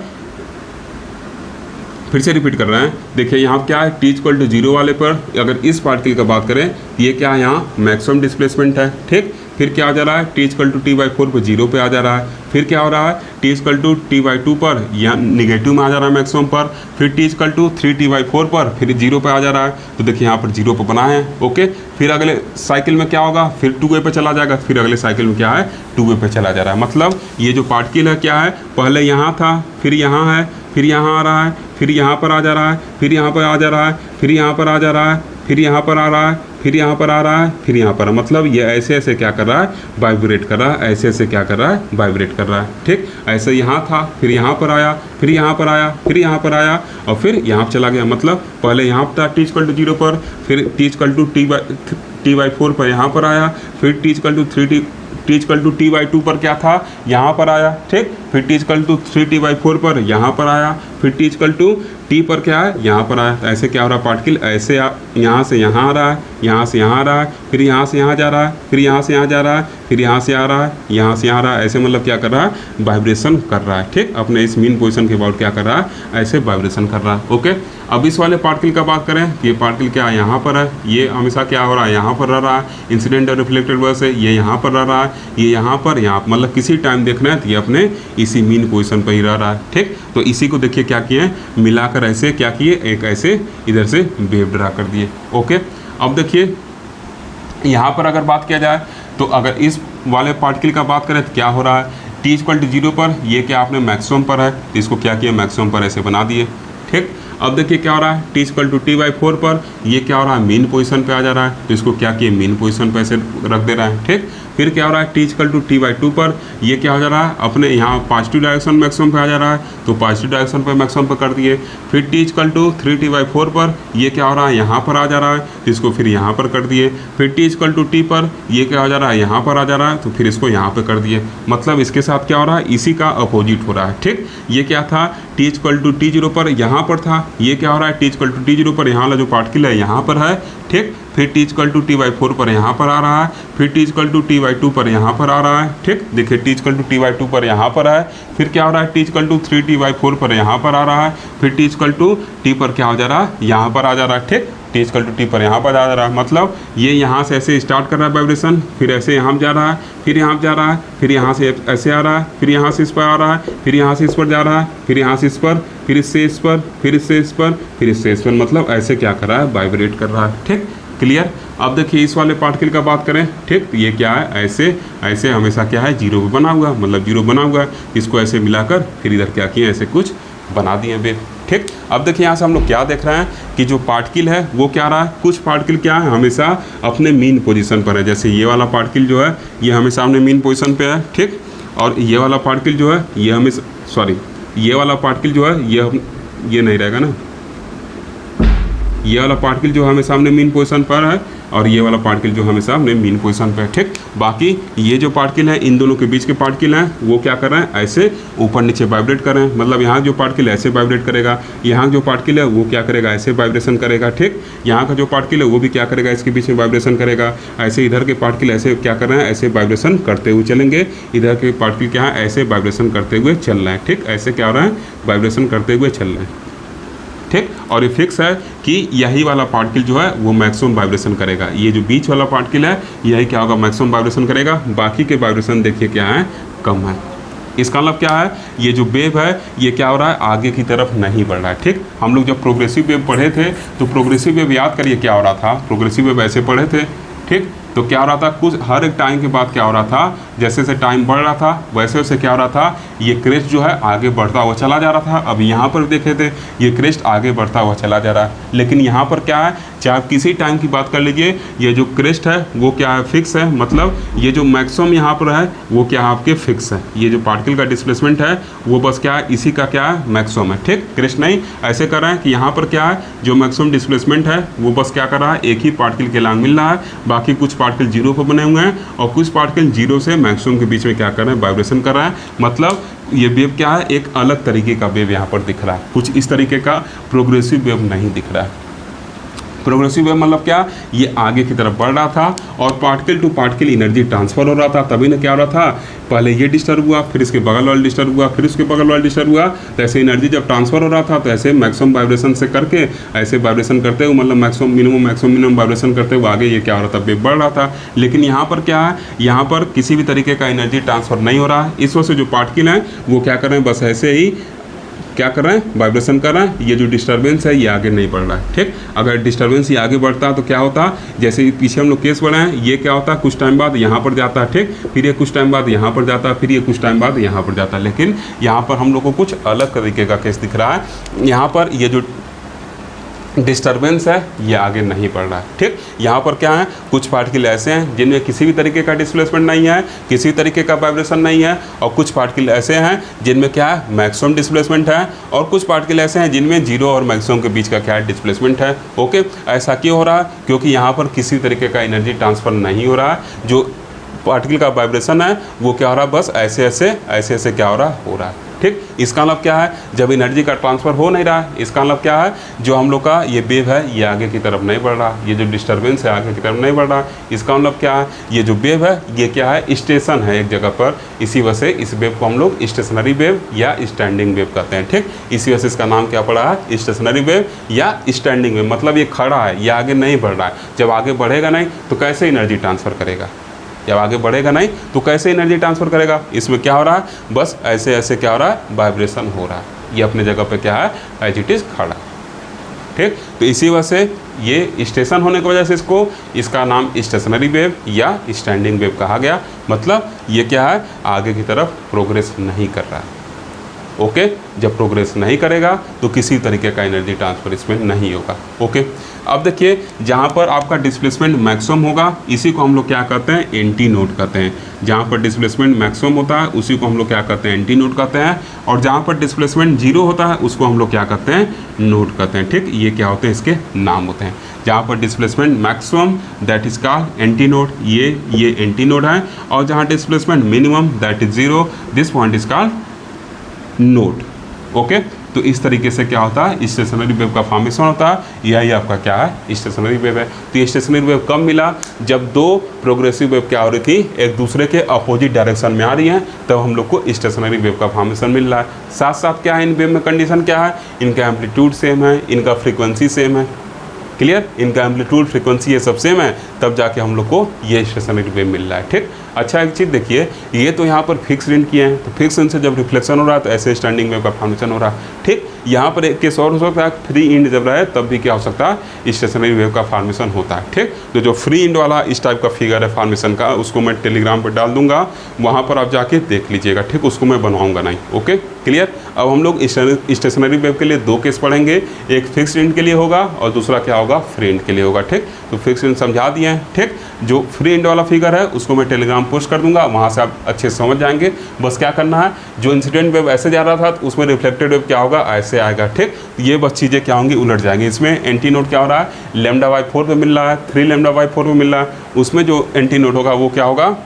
Speaker 1: फिर से रिपीट कर रहे हैं। देखिए यहाँ क्या है, t=0 वाले पर अगर इस पार्टिकल का बात करें, ये क्या है, यहाँ मैक्सिमम डिस्प्लेसमेंट है। ठीक, फिर क्या आ जा रहा है, t=t/4 पर 0 पे आ जा रहा है, फिर क्या हो रहा है, t=t/2 पर यहाँ निगेटिव में आ जा रहा है मैक्सिमम पर, फिर t=3t/4 पर फिर 0 पे आ जा रहा है, तो देखिए यहाँ पर 0 पे बना है। ओके, फिर अगले साइकिल में क्या होगा, फिर 2a पे चला जाएगा, फिर अगले साइकिल में क्या है, 2a पे चला जा रहा है। मतलब ये जो पार्टिकल है क्या है, पहले यहाँ था, फिर यहाँ है, फिर यहाँ आ रहा है, फिर यहाँ पर आ जा रहा है, फिर यहाँ पर आ जा रहा है, फिर यहाँ पर आ जा रहा है, फिर यहाँ पर आ रहा है, फिर यहाँ पर आ रहा है, फिर यहाँ पर। मतलब ये ऐसे ऐसे क्या कर रहा है, वाइब्रेट कर रहा है, ऐसे ऐसे क्या कर रहा है, वाइब्रेट कर रहा है। ठीक, ऐसे यहाँ था, फिर यहाँ पर आया, फिर यहाँ पर आया, फिर यहाँ पर आया, और फिर यहाँ पर चला गया। मतलब पहले यहाँ पर था t=0 पर, फिर t=t/4 पर यहाँ पर आया, फिर t=t/2 पर क्या था, यहाँ पर आया। ठीक, फिर t=3t/4 पर यहाँ पर आया, फिर t पर क्या है, यहाँ पर आया। ऐसे क्या हो रहा है, पार्टिकल ऐसे यहाँ से यहाँ आ रहा है, यहाँ से यहाँ आ रहा है, फिर यहाँ से यहाँ जा रहा है, फिर यहाँ से यहाँ जा रहा है, फिर यहाँ से आ रहा है, यहाँ से यहाँ आ रहा है। ऐसे मतलब क्या कर रहा है, वाइब्रेशन कर रहा है। ठीक, अपने इस मीन पोजीशन के अबाउट क्या कर रहा है, ऐसे वाइब्रेशन कर रहा है। ओके, अब इस वाले पार्टिकल का बात करें, ये पार्टिकल क्या यहाँ पर है, ये हमेशा क्या हो रहा है, यहाँ पर रह रहा है, इंसिडेंट और रिफ्लेक्टेड वर्स से ये यहाँ पर रह रहा है, ये यहाँ पर, यहाँ मतलब किसी टाइम देखना है तो ये अपने इसी मीन पोजीशन पर ही रह रहा है। ठीक, तो इसी को देखिए क्या किए, मिलाकर ऐसे क्या किए, एक ऐसे इधर से वेव ड्रा कर दिए। ओके, अब देखिए यहाँ पर अगर बात किया जाए तो अगर इस वाले पार्टिकल का बात करें तो क्या हो रहा है, t=0 पर ये क्या आपने मैक्सिमम पर है, तो इसको क्या किया, मैक्सिमम पर ऐसे बना दिए। ठीक, अब देखिए क्या हो रहा है, t=t/4 पर ये क्या हो रहा है, मीन पोजीशन पे आ जा रहा है, तो इसको क्या किए, मीन पोजीशन पे ऐसे रख दे रहा है। ठीक, फिर क्या हो रहा है, t=t/2 पर ये क्या हो जा रहा है, अपने यहाँ पॉजिटिव डायरेक्शन मैक्सिमम पे आ जा रहा है, तो पॉजिटिव डायरेक्शन पे मैक्सिमम पे कर दिए। फिर t=3t/4 पर ये क्या हो रहा है, यहाँ पर आ जा रहा है, तो इसको फिर यहाँ पर कर दिए। फिर t पर ये क्या हो जा रहा है, यहाँ पर आ जा रहा है, तो फिर इसको यहाँ पर कर दिए। मतलब इसके साथ क्या हो रहा है, इसी का अपोजिट हो रहा है। ठीक, ये क्या था, t=t0 पर यहाँ पर था, ये क्या हो रहा है, t=t0 पर यहाँ वाला जो पार्टिकल है यहाँ पर है। ठीक, फिर t=t/4 पर यहाँ पर आ रहा है, फिर t=t/2 पर यहाँ पर आ रहा है। ठीक, देखिए t=t/2 पर यहाँ पर है, फिर क्या हो रहा है, t=3t/4 पर यहाँ पर आ रहा है, फिर t पर क्या हो जा रहा है, यहाँ पर आ जा रहा है। ठीक, t पर यहाँ पर आ रहा है। मतलब ये यहाँ से ऐसे स्टार्ट कर रहा है वाइब्रेशन, फिर ऐसे यहाँ जा रहा है, फिर यहाँ जा रहा है, फिर यहाँ से ऐसे आ रहा है, फिर यहाँ से इस पर आ रहा है, फिर यहाँ से इस पर जा रहा है, फिर यहाँ से इस पर, फिर इससे इस पर, फिर इससे इस पर, फिर इससे इस पर। मतलब ऐसे क्या कर रहा है, वाइब्रेट कर रहा है। ठीक, क्लियर। अब देखिए इस वाले पार्टिकल का बात करें। ठीक, तो ये क्या है, ऐसे ऐसे हमेशा क्या है, 0 पे बना हुआ, मतलब 0 बना हुआ है। इसको ऐसे मिलाकर फिर इधर क्या किए, ऐसे कुछ बना दिए वेव। ठीक, अब देखिए यहाँ से हम लोग क्या देख रहे हैं कि जो पार्टिकल है वो क्या रहा है, कुछ पार्टिकल क्या है, हमेशा अपने मीन पोजीशन पर है। जैसे ये वाला पार्टिकल जो है ये हमेशा अपने मीन पोजीशन पे है। ठीक, और ये वाला पार्टिकल जो है ये हमेशा, सॉरी, ये वाला पार्टिकल जो है ये ये नहीं रहेगा ना, ये वाला पार्टिकल जो हमें सामने मीन पोजीशन पर है और ये वाला पार्टिकल जो हमें सामने मीन पोजीशन पे है, ठीक। बाकी ये जो पार्टिकल है, इन दोनों के बीच के पार्टिकल हैं, वो क्या कर रहे हैं, ऐसे ऊपर नीचे वाइब्रेट कर रहे हैं। मतलब यहाँ जो पार्टिकल है ऐसे वाइब्रेट करेगा, यहाँ जो पार्टिकल है वो क्या करेगा, ऐसे वाइब्रेशन करेगा, ठीक। यहाँ का जो पार्टिकल है वो भी क्या करेगा, इसके बीच में वाइब्रेशन करेगा। ऐसे इधर के पार्टिकल ऐसे क्या कर रहे हैं, ऐसे वाइब्रेशन करते हुए चलेंगे। इधर के पार्टिकल क्या है, ऐसे वाइब्रेशन करते हुए चल रहे हैं, ठीक। ऐसे क्या हो रहा है, वाइब्रेशन करते हुए चल रहे हैं, ठीक। और ये फिक्स है कि यही वाला पार्टिकल जो है वो मैक्सिमम वाइब्रेशन करेगा। ये जो बीच वाला पार्टिकल है यही क्या होगा, मैक्सिमम वाइब्रेशन करेगा। बाकी के वाइब्रेशन देखिए क्या है, कम है। इसका मतलब क्या है, ये जो वेव है ये क्या हो रहा है, आगे की तरफ नहीं बढ़ रहा है, ठीक। हम लोग जब प्रोग्रेसिव वेव पढ़े थे तो प्रोग्रेसिव वेव याद करिए क्या हो रहा था, प्रोग्रेसिव वेव ऐसे पढ़े थे, ठीक। तो क्या हो रहा था, कुछ हर एक टाइम के बाद क्या हो रहा था, जैसे जैसे टाइम बढ़ रहा था वैसे वैसे क्या हो रहा था, ये क्रेस्ट जो है आगे बढ़ता हुआ चला जा रहा था। अब यहाँ पर देखे थे ये क्रेस्ट आगे बढ़ता हुआ चला जा रहा है, लेकिन यहाँ पर क्या है, चाहे आप किसी टाइम की बात कर लीजिए, ये जो क्रेस्ट है वो क्या है, फिक्स है। मतलब ये जो मैक्सिमम यहाँ पर है वो क्या है, आपके फिक्स है। ये जो पार्टिकल का डिस्प्लेसमेंट है वो बस क्या है, इसी का क्या है, मैक्सिमम है, ठीक। क्रेस्ट नहीं, ऐसे कर रहे हैं कि यहाँ पर क्या है, जो मैक्सिमम डिस्प्लेसमेंट है वो बस क्या कर रहा है, एक ही पार्टिकल के लॉन्ग मिल रहा है। बाकी कुछ पार्टिकल जीरो पर बने हुए हैं और कुछ पार्टिकल जीरो से मैक्सिमम के बीच में क्या कर रहे हैं, वाइब्रेशन कर रहा है। मतलब ये वेव क्या है, एक अलग तरीके का वेव यहाँ पर दिख रहा है, कुछ इस तरीके का प्रोग्रेसिव वेव नहीं दिख रहा है। प्रोग्रेसिव वेव मतलब क्या, ये आगे की तरफ बढ़ रहा था और particle to particle energy transfer हो रहा था। तभी ना क्या हो रहा था, पहले ये डिस्टर्ब हुआ, फिर इसके बगल वाला डिस्टर्ब हुआ, फिर उसके बगल वाला डिस्टर्ब हुआ। तो ऐसे एनर्जी जब ट्रांसफर हो रहा था तो ऐसे मैक्सिमम वाइब्रेशन से करके ऐसे वाइब्रेशन करते हुए, मतलब मैक्सिमम मिनिमम वाइब्रेशन करते हुए आगे ये क्या हो रहा था, वेव बढ़ रहा था। लेकिन यहाँ पर क्या है, यहाँ पर किसी भी तरीके का एनर्जी ट्रांसफर नहीं हो रहा है। इस वजह से जो पार्टिकल हैं वो क्या कर रहे हैं, बस ऐसे ही क्या कर रहे हैं, वाइब्रेशन कर रहे हैं। ये जो डिस्टर्बेंस है ये आगे नहीं बढ़ रहा है, ठीक। अगर डिस्टर्बेंस ये आगे बढ़ता तो क्या होता, जैसे पीछे हम लोग केस बढ़े हैं, ये क्या होता है, कुछ टाइम बाद यहाँ पर जाता है, ठीक। फिर ये कुछ टाइम बाद यहाँ पर जाता है, फिर ये कुछ टाइम बाद यहाँ पर जाता है। लेकिन यहाँ पर हम लोग को कुछ अलग तरीके का केस दिख रहा है। यहाँ पर ये जो डिस्टर्बेंस है ये आगे नहीं बढ़ रहा है, ठीक। यहाँ पर क्या है, कुछ पार्टिकल ऐसे हैं जिनमें किसी भी तरीके का डिस्प्लेसमेंट नहीं है, किसी भी तरीके का वाइब्रेशन नहीं है। और कुछ पार्टिकल ऐसे हैं जिनमें क्या है, मैक्सिमम डिस्प्लेसमेंट है। और कुछ पार्टिकल ऐसे हैं जिनमें जीरो और मैक्सिमम के बीच का क्या है, डिस्प्लेसमेंट है। ओके, ऐसा क्यों हो रहा है, क्योंकि यहाँ पर किसी तरीके का एनर्जी ट्रांसफ़र नहीं हो रहा है। जो पार्टिकल का वाइब्रेशन है वो क्या हो रहा है, बस ऐसे ऐसे क्या हो रहा है, ठीक। इसका मतलब क्या है, जब एनर्जी का ट्रांसफ़र हो नहीं रहा है, इसका मतलब क्या है, जो हम लोग का ये वेव है ये आगे की तरफ नहीं बढ़ रहा, ये जो डिस्टर्बेंस है आगे की तरफ नहीं बढ़ रहा। इसका मतलब क्या है, ये जो वेव है ये क्या है, स्टेशन है एक जगह पर। इसी वजह से इस वेव को हम लोग स्टेशनरी वेव या स्टैंडिंग वेव कहते हैं, ठीक। इसी वजह से इसका नाम क्या पड़ा है, स्टेशनरी वेव या स्टैंडिंग वेव। मतलब ये खड़ा है, ये आगे नहीं बढ़ रहा है। जब आगे बढ़ेगा नहीं तो कैसे एनर्जी ट्रांसफ़र करेगा, जब आगे बढ़ेगा नहीं तो कैसे एनर्जी ट्रांसफ़र करेगा। इसमें क्या हो रहा है, बस ऐसे क्या हो रहा है, वाइब्रेशन हो रहा है। ये अपने जगह पे क्या है, एज इट इज़ खड़ा, ठीक। तो इसी वजह से ये स्टेशन होने की वजह से इसका नाम स्टेशनरी वेव या स्टैंडिंग वेव कहा गया। मतलब ये क्या है, आगे की तरफ प्रोग्रेस नहीं कर रहा है। ओके, जब प्रोग्रेस नहीं करेगा तो किसी तरीके का एनर्जी ट्रांसफर इसमें नहीं होगा। ओके, अब देखिए जहाँ पर आपका डिस्प्लेसमेंट मैक्सिमम होगा इसी को हम लोग क्या कहते हैं, एंटी नोड कहते हैं। जहाँ पर डिस्प्लेसमेंट मैक्सिमम होता है उसी को हम लोग क्या कहते हैं, एंटी नोड कहते हैं। और जहाँ पर डिस्प्लेसमेंट जीरो होता है उसको हम लोग क्या कहते हैं, नोड कहते हैं, ठीक। ये क्या होते हैं, इसके नाम होते हैं। जहाँ पर displacement maximum that is called anti node, ये एंटी नोड है। और जहाँ displacement minimum that is zero, this point is called node. Okay, तो इस तरीके से क्या होता है, स्टेशनरी वेव का फॉर्मेशन होता है। यही आपका क्या है, स्टेशनरी वेव है। तो ये स्टेशनरी वेव कब मिला, जब दो प्रोग्रेसिव वेव क्या हो रही थी, एक दूसरे के अपोजिट डायरेक्शन में आ रही हैं, तब हम लोग को स्टेशनरी वेव का फॉर्मेशन मिल रहा है। साथ साथ क्या है, इन वेव में कंडीशन क्या है, इनका एम्पलीट्यूड सेम है, इनका फ्रीक्वेंसी सेम है। क्लियर, इनका एम्पलीट्यूड फ्रीक्वेंसी ये सब सेम है, तब जाके हम लोग को ये स्टेशनरी वेव मिल रहा है, ठीक। अच्छा, एक चीज़ देखिए, ये तो यहाँ पर फिक्स इंड किए हैं, तो फिक्स इंड से जब रिफ्लेक्शन हो रहा है तो ऐसे स्टैंडिंग वेव का फॉर्मेशन हो रहा है, ठीक। यहाँ पर एक केस और हो सकता है, फ्री इंड जब रहे तब भी क्या हो सकता है, स्टेशनरी वेव का फॉर्मेशन होता है, ठीक। तो जो फ्री इंड वाला इस टाइप का फिगर है फॉर्मेशन का, उसको मैं टेलीग्राम पर डाल दूंगा, वहाँ पर आप जाके देख लीजिएगा, ठीक। उसको मैं बनवाऊँगा नहीं। Okay, clear. अब हम लोग स्टेशनरी वेव के लिए दो केस पढ़ेंगे, एक फिक्स इंड के लिए होगा और दूसरा क्या होगा, फ्री इंड के लिए होगा, ठीक। तो फिक्स इंड समझा दिए हैं, ठीक। जो फ्री इंड वाला फिगर है उसको मैं टेलीग्राम टेलीग्राम पोस्ट कर दूंगा, वहाँ से आप अच्छे से समझ जाएंगे। बस क्या करना है, जो इंसिडेंट वेव ऐसे जा रहा था तो उसमें रिफ्लेक्टेड वेव क्या होगा, ऐसे आएगा। ठीक, ये बस चीज़ें क्या होंगी, उलट जाएंगी। इसमें एंटी नोड क्या हो रहा है, λ/4 पे मिल रहा है, 3 λ/4 पे मिल रहा है, उसमें जो एंटी नोड होगा वो क्या होगा,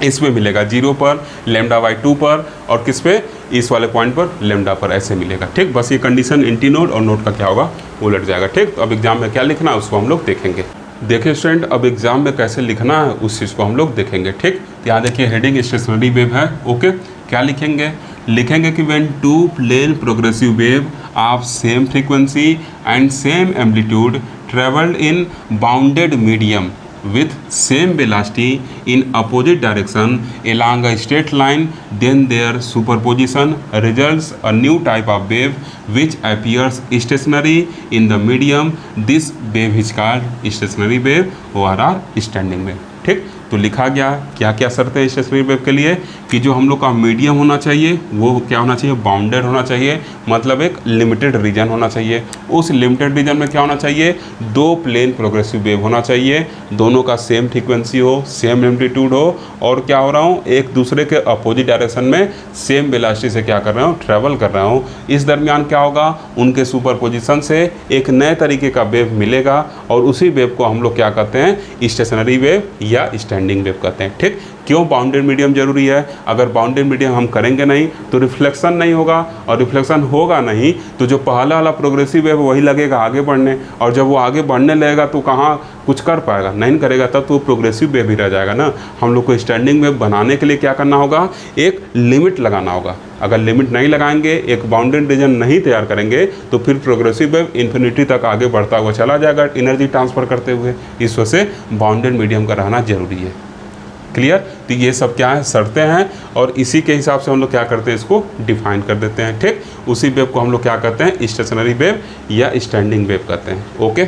Speaker 1: इसमें मिलेगा 0 पर, λ/2 पर, और किस पे, इस वाले पॉइंट पर λ पर, ऐसे मिलेगा। ठीक, बस ये कंडीशन एंटी नोड और नोड का क्या होगा, उलट जाएगा। ठीक, तो अब एग्जाम में क्या लिखना है उसको हम लोग देखेंगे। देखिए स्टूडेंट, अब एग्जाम में कैसे लिखना है उस चीज़ को हम लोग देखेंगे। ठीक, यहाँ देखिए हेडिंग स्टेशनरी वेव है। ओके, क्या लिखेंगे, लिखेंगे कि when two plane progressive wave of same frequency and same amplitude travelled in bounded medium with same velocity in opposite direction along a straight line, then their superposition results a new type of wave which appears stationary in the medium. This wave is called stationary wave or standing wave. ठीक, तो लिखा गया क्या क्या शर्त है stationary wave के लिए, कि जो हम लोग का मीडियम होना चाहिए वो क्या होना चाहिए, बाउंडेड होना चाहिए, मतलब एक लिमिटेड रीजन होना चाहिए। उस लिमिटेड रीजन में क्या होना चाहिए, 2 प्लेन प्रोग्रेसिव वेव होना चाहिए, दोनों का सेम फ्रीक्वेंसी हो, सेम एम्पलीट्यूड हो, और क्या हो रहा हूँ, एक दूसरे के अपोजिट डायरेक्शन में सेम वेलोसिटी से क्या कर रहा हूँ, ट्रैवल कर रहा हूँ। इस दरमियान क्या होगा, उनके सुपरपोजिशन से एक नए तरीके का वेव मिलेगा, और उसी वेव को हम लोग क्या कहते हैं, स्टेशनरी वेव या स्टैंडिंग वेव कहते हैं। ठीक, क्यों बाउंडेड मीडियम जरूरी है, अगर बाउंडेड मीडियम हम करेंगे नहीं तो रिफ्लेक्शन नहीं होगा, और रिफ्लेक्शन होगा नहीं तो जो पहला वाला प्रोग्रेसिव वेव वही लगेगा आगे बढ़ने, और जब वो आगे बढ़ने लगेगा तो कहाँ कुछ कर पाएगा, नहीं करेगा, तब तो प्रोग्रेसिव वेव ही रह जाएगा ना। हम लोग को स्टैंडिंग वेव बनाने के लिए क्या करना होगा, एक लिमिट लगाना होगा। अगर लिमिट नहीं लगाएंगे, एक बाउंडेड रीजन नहीं तैयार करेंगे, तो फिर प्रोग्रेसिव वेव इन्फिनिटी तक आगे बढ़ता हुआ चला जाएगा एनर्जी ट्रांसफ़र करते हुए। इस वजह से बाउंडेड मीडियम का रहना जरूरी है। क्लियर, तो ये सब क्या है, शर्तें हैं, और इसी के हिसाब से हम लोग क्या करते हैं, इसको डिफाइन कर देते हैं। ठीक, उसी वेव को हम लोग क्या कहते हैं, स्टेशनरी वेव या स्टैंडिंग वेव कहते हैं। ओके,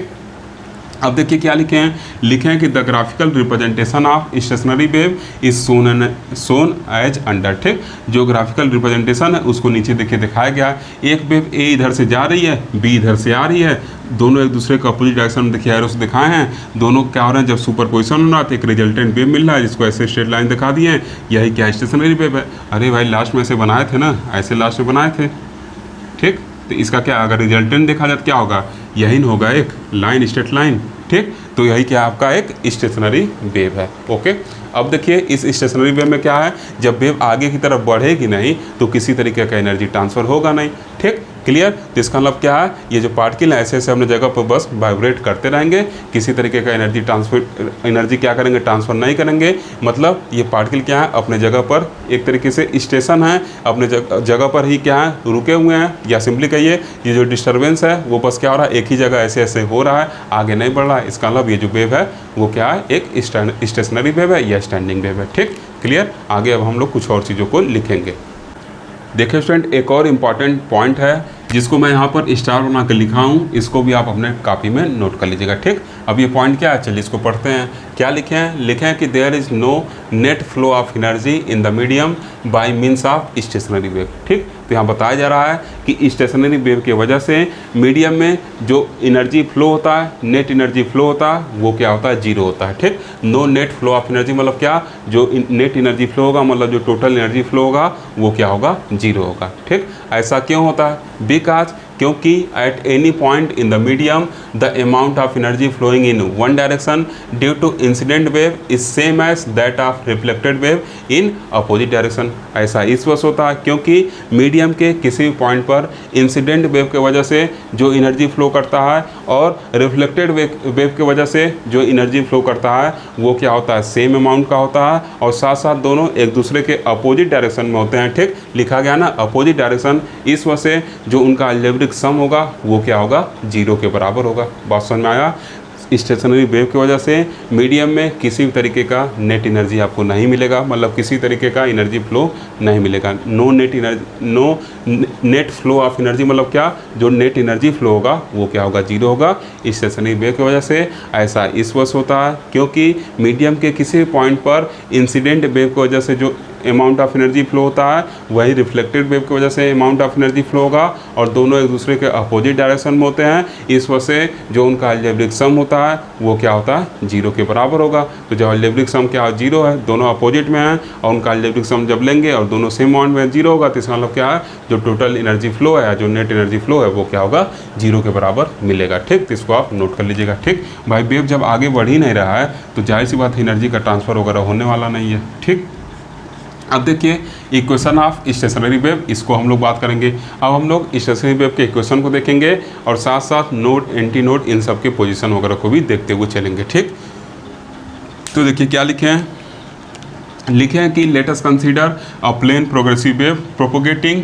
Speaker 1: अब देखिए क्या लिखे हैं, लिखे हैं कि the graphical representation of stationary wave is shown as under. ठीक, जो ग्राफिकल रिप्रेजेंटेशन है उसको नीचे देखिए दिखाया गया है। एक वेव ए इधर से जा रही है, बी इधर से आ रही है, दोनों एक दूसरे को अपोजिट डायरेक्शन में देखिए एरोस दिखाए हैं, दोनों क्या हो रहे हैं, जब सुपरपोजिशन हो रहा है तो एक रिजल्टेंट वेव मिल रहा है जिसको ऐसे स्ट्रेट लाइन दिखा दिए हैं, यही क्या स्टेशनरी वेव है। अरे भाई लास्ट में ऐसे बनाए थे ना, ऐसे लास्ट में बनाए थे। ठीक, तो इसका क्या, अगर रिजल्टेंट देखा जाए तो क्या होगा, यही न होगा, एक लाइन, स्ट्रेट लाइन। ठीक, तो यही क्या आपका एक स्टेशनरी वेव है। ओके, अब देखिए इस स्टेशनरी वेव में क्या है, जब वेव आगे की तरफ बढ़ेगी नहीं तो किसी तरीके का एनर्जी ट्रांसफ़र होगा नहीं। ठीक, क्लियर, तो इसका मतलब क्या है, ये जो पार्टिकल है ऐसे ऐसे अपने जगह पर बस वाइब्रेट करते रहेंगे, किसी तरीके का एनर्जी क्या करेंगे, ट्रांसफ़र नहीं करेंगे। मतलब ये पार्टिकल क्या है, अपने जगह पर एक तरीके से स्टेशन है, अपने जगह पर ही क्या है, रुके हुए हैं, या सिंपली कहिए ये जो डिस्टर्बेंस है वो बस क्या हो रहा है, एक ही जगह ऐसे ऐसे हो रहा है, आगे नहीं बढ़ रहा है। इसका मतलब ये जो वेव है वो क्या है, एक स्टेशनरी वेव है या स्टैंडिंग वेव है। ठीक, क्लियर, आगे अब हम लोग कुछ और चीज़ों को लिखेंगे। देखिए स्टूडेंट, एक और इम्पॉर्टेंट पॉइंट है जिसको मैं यहाँ पर स्टार बना कर लिखा हूँ, इसको भी आप अपने कॉपी में नोट कर लीजिएगा। ठीक, अब ये पॉइंट क्या है, चलिए इसको पढ़ते हैं। क्या लिखे हैं, लिखे हैं कि there is no net flow of energy in the medium by means of stationary wave. ठीक, तो यहाँ बताया जा रहा है कि स्टेशनरी वेव की वजह से मीडियम में जो एनर्जी फ्लो होता है, नेट एनर्जी फ्लो होता है, वो क्या होता है, जीरो होता है। ठीक, no net flow of energy मतलब क्या, जो नेट एनर्जी फ्लो होगा, मतलब जो टोटल एनर्जी फ्लो होगा वो क्या होगा, जीरो होगा। ठीक, ऐसा क्यों होता है, बिकॉज क्योंकि at any point in the medium the amount of energy flowing in one direction due to incident wave is same as that of reflected wave in opposite direction. ऐसा इस वजह होता है क्योंकि मीडियम के किसी भी पॉइंट पर इंसिडेंट वेव के वजह से जो एनर्जी फ्लो करता है और रिफ्लेक्टेड वेव के वजह से जो एनर्जी फ्लो करता है वो क्या होता है, सेम अमाउंट का होता है, और साथ साथ दोनों एक दूसरे के अपोजिट डायरेक्शन में होते हैं। ठीक, लिखा गया ना अपोजिट डायरेक्शन, इस वजह से जो उनका अलजेब्रिक सम होगा वो क्या होगा, जीरो के बराबर होगा। बात समझ में आया। स्टेशनरी वेव की वजह से मीडियम में किसी भी तरीके का नेट एनर्जी आपको नहीं मिलेगा, मतलब किसी तरीके का एनर्जी फ्लो नहीं मिलेगा। No net flow of energy मतलब क्या, जो नेट एनर्जी फ्लो होगा वो क्या होगा, जीरो होगा स्टेशनरी वेव की वजह से। ऐसा इस वजह होता है क्योंकि मीडियम के किसी पॉइंट पर इंसिडेंट वेव की वजह से जो अमाउंट ऑफ एनर्जी फ्लो होता है वही रिफ्लेक्टेड वेव की वजह से अमाउंट ऑफ एनर्जी फ्लो होगा, और दोनों एक दूसरे के अपोजिट डायरेक्शन में होते हैं, इस वजह से जो उनका अलजेब्रिक सम होता है वो क्या होता है, जीरो के बराबर होगा। तो जब अलजेब्रिक सम क्या जीरो है, दोनों अपोजिट में हैं, और उनका अलजेब्रिक सम जब लेंगे और दोनों सेम अमाउंट में जीरो होगा, तो इसका मतलब क्या है, जो टोटल एनर्जी फ्लो है, जो नेट एनर्जी फ्लो है वो क्या होगा, जीरो के बराबर मिलेगा। ठीक, तो इसको आप नोट कर लीजिएगा। ठीक भाई, वेव जब आगे बढ़ ही नहीं रहा है तो जाहिर सी बात एनर्जी का ट्रांसफर वगैरह होने वाला नहीं है। ठीक, अब देखिए इक्वेशन ऑफ स्टेशनरी वेव, इसको हम लोग बात करेंगे। अब हम लोग स्टेशनरी वेव के इक्वेशन को देखेंगे और साथ साथ नोड, एंटी नोड, इन सब के पोजीशन वगैरह को भी देखते हुए चलेंगे। ठीक, तो देखिए क्या लिखे हैं, लिखे हैं कि let us consider a plane progressive wave propagating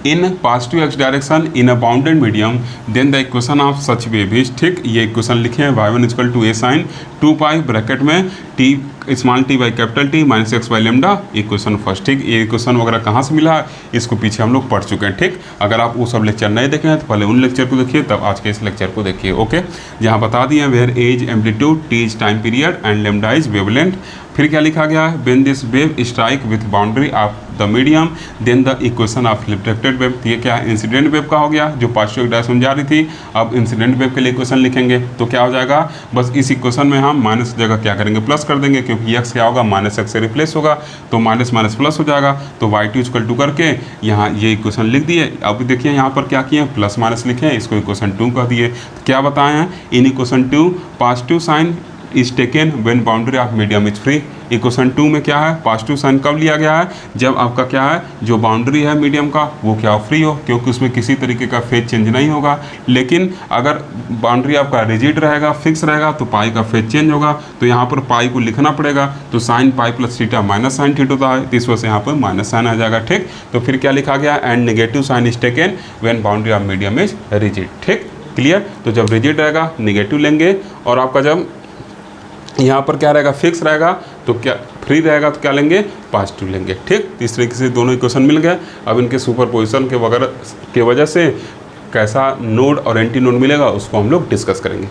Speaker 1: in positive x direction in a bounded medium, then the equation of such wave is. ठीक, ये इक्वेशन लिखे हैं y1 equal to A sine 2 pi bracket में t small t by capital T minus x by lambda, equation first. ठीक, ये equation वगैरह कहाँ से मिला है इसको पीछे हम लोग पढ़ चुके हैं। ठीक, अगर आप वो सब लेक्चर नहीं देखे हैं तो पहले उन लेक्चर को देखिए, तब आज के इस लेक्चर को देखिए। ओके, जहाँ बता दिए where as amplitude, T is time period and lambda is wavelength. फिर क्या लिखा गया है, when this wave strike with boundary of the medium then the equation of reflected wave. ये क्या है, इंसिडेंट वेव का हो गया जो पॉजिटिव डायरेक्शन जा रही थी। अब इंसिडेंट वेव के लिए इक्वेशन लिखेंगे तो क्या हो जाएगा, बस इस इक्वेशन में हम माइनस जगह क्या करेंगे, प्लस कर देंगे, क्योंकि एक्स क्या होगा, माइनस एक्स से रिप्लेस होगा, तो माइनस माइनस प्लस हो जाएगा। तो y2 इक्वल टू करके यहाँ ये इक्वेशन लिख दिए। अब देखिए यहाँ पर क्या किए, प्लस माइनस लिखे हैं, इसको इक्वेशन 2 कह दिए। तो क्या बताए हैं, in equation 2 positive sign is taken when boundary of medium is free. Equation 2 में क्या है, पॉजिटिव साइन कब लिया गया है, जब आपका क्या है, जो बाउंड्री है मीडियम का वो क्या फ्री हो, क्योंकि उसमें किसी तरीके का फेज चेंज नहीं होगा। लेकिन अगर बाउंड्री आपका रिजिड रहेगा, फिक्स रहेगा, तो पाई का फेज चेंज होगा। तो यहाँ पर पाई को लिखना पड़ेगा, तो sine pi plus theta minus sine theta होता है, तो इस वजह से यहाँ पर माइनस साइन आ जाएगा। ठीक, तो फिर क्या लिखा गया, and negative sign is taken when boundary of medium is rigid. ठीक, क्लियर। तो जब रिजिड रहेगा निगेटिव लेंगे, और आपका जब यहाँ पर क्या रहेगा, फिक्स रहेगा, तो क्या फ्री रहेगा तो क्या लेंगे, पॉजिटिव लेंगे। ठीक, इस तरीके से दोनों इक्वेशन मिल गए। अब इनके सुपरपोजिशन के वगैरह के वजह से कैसा नोड और एंटी नोड मिलेगा उसको हम लोग डिस्कस करेंगे।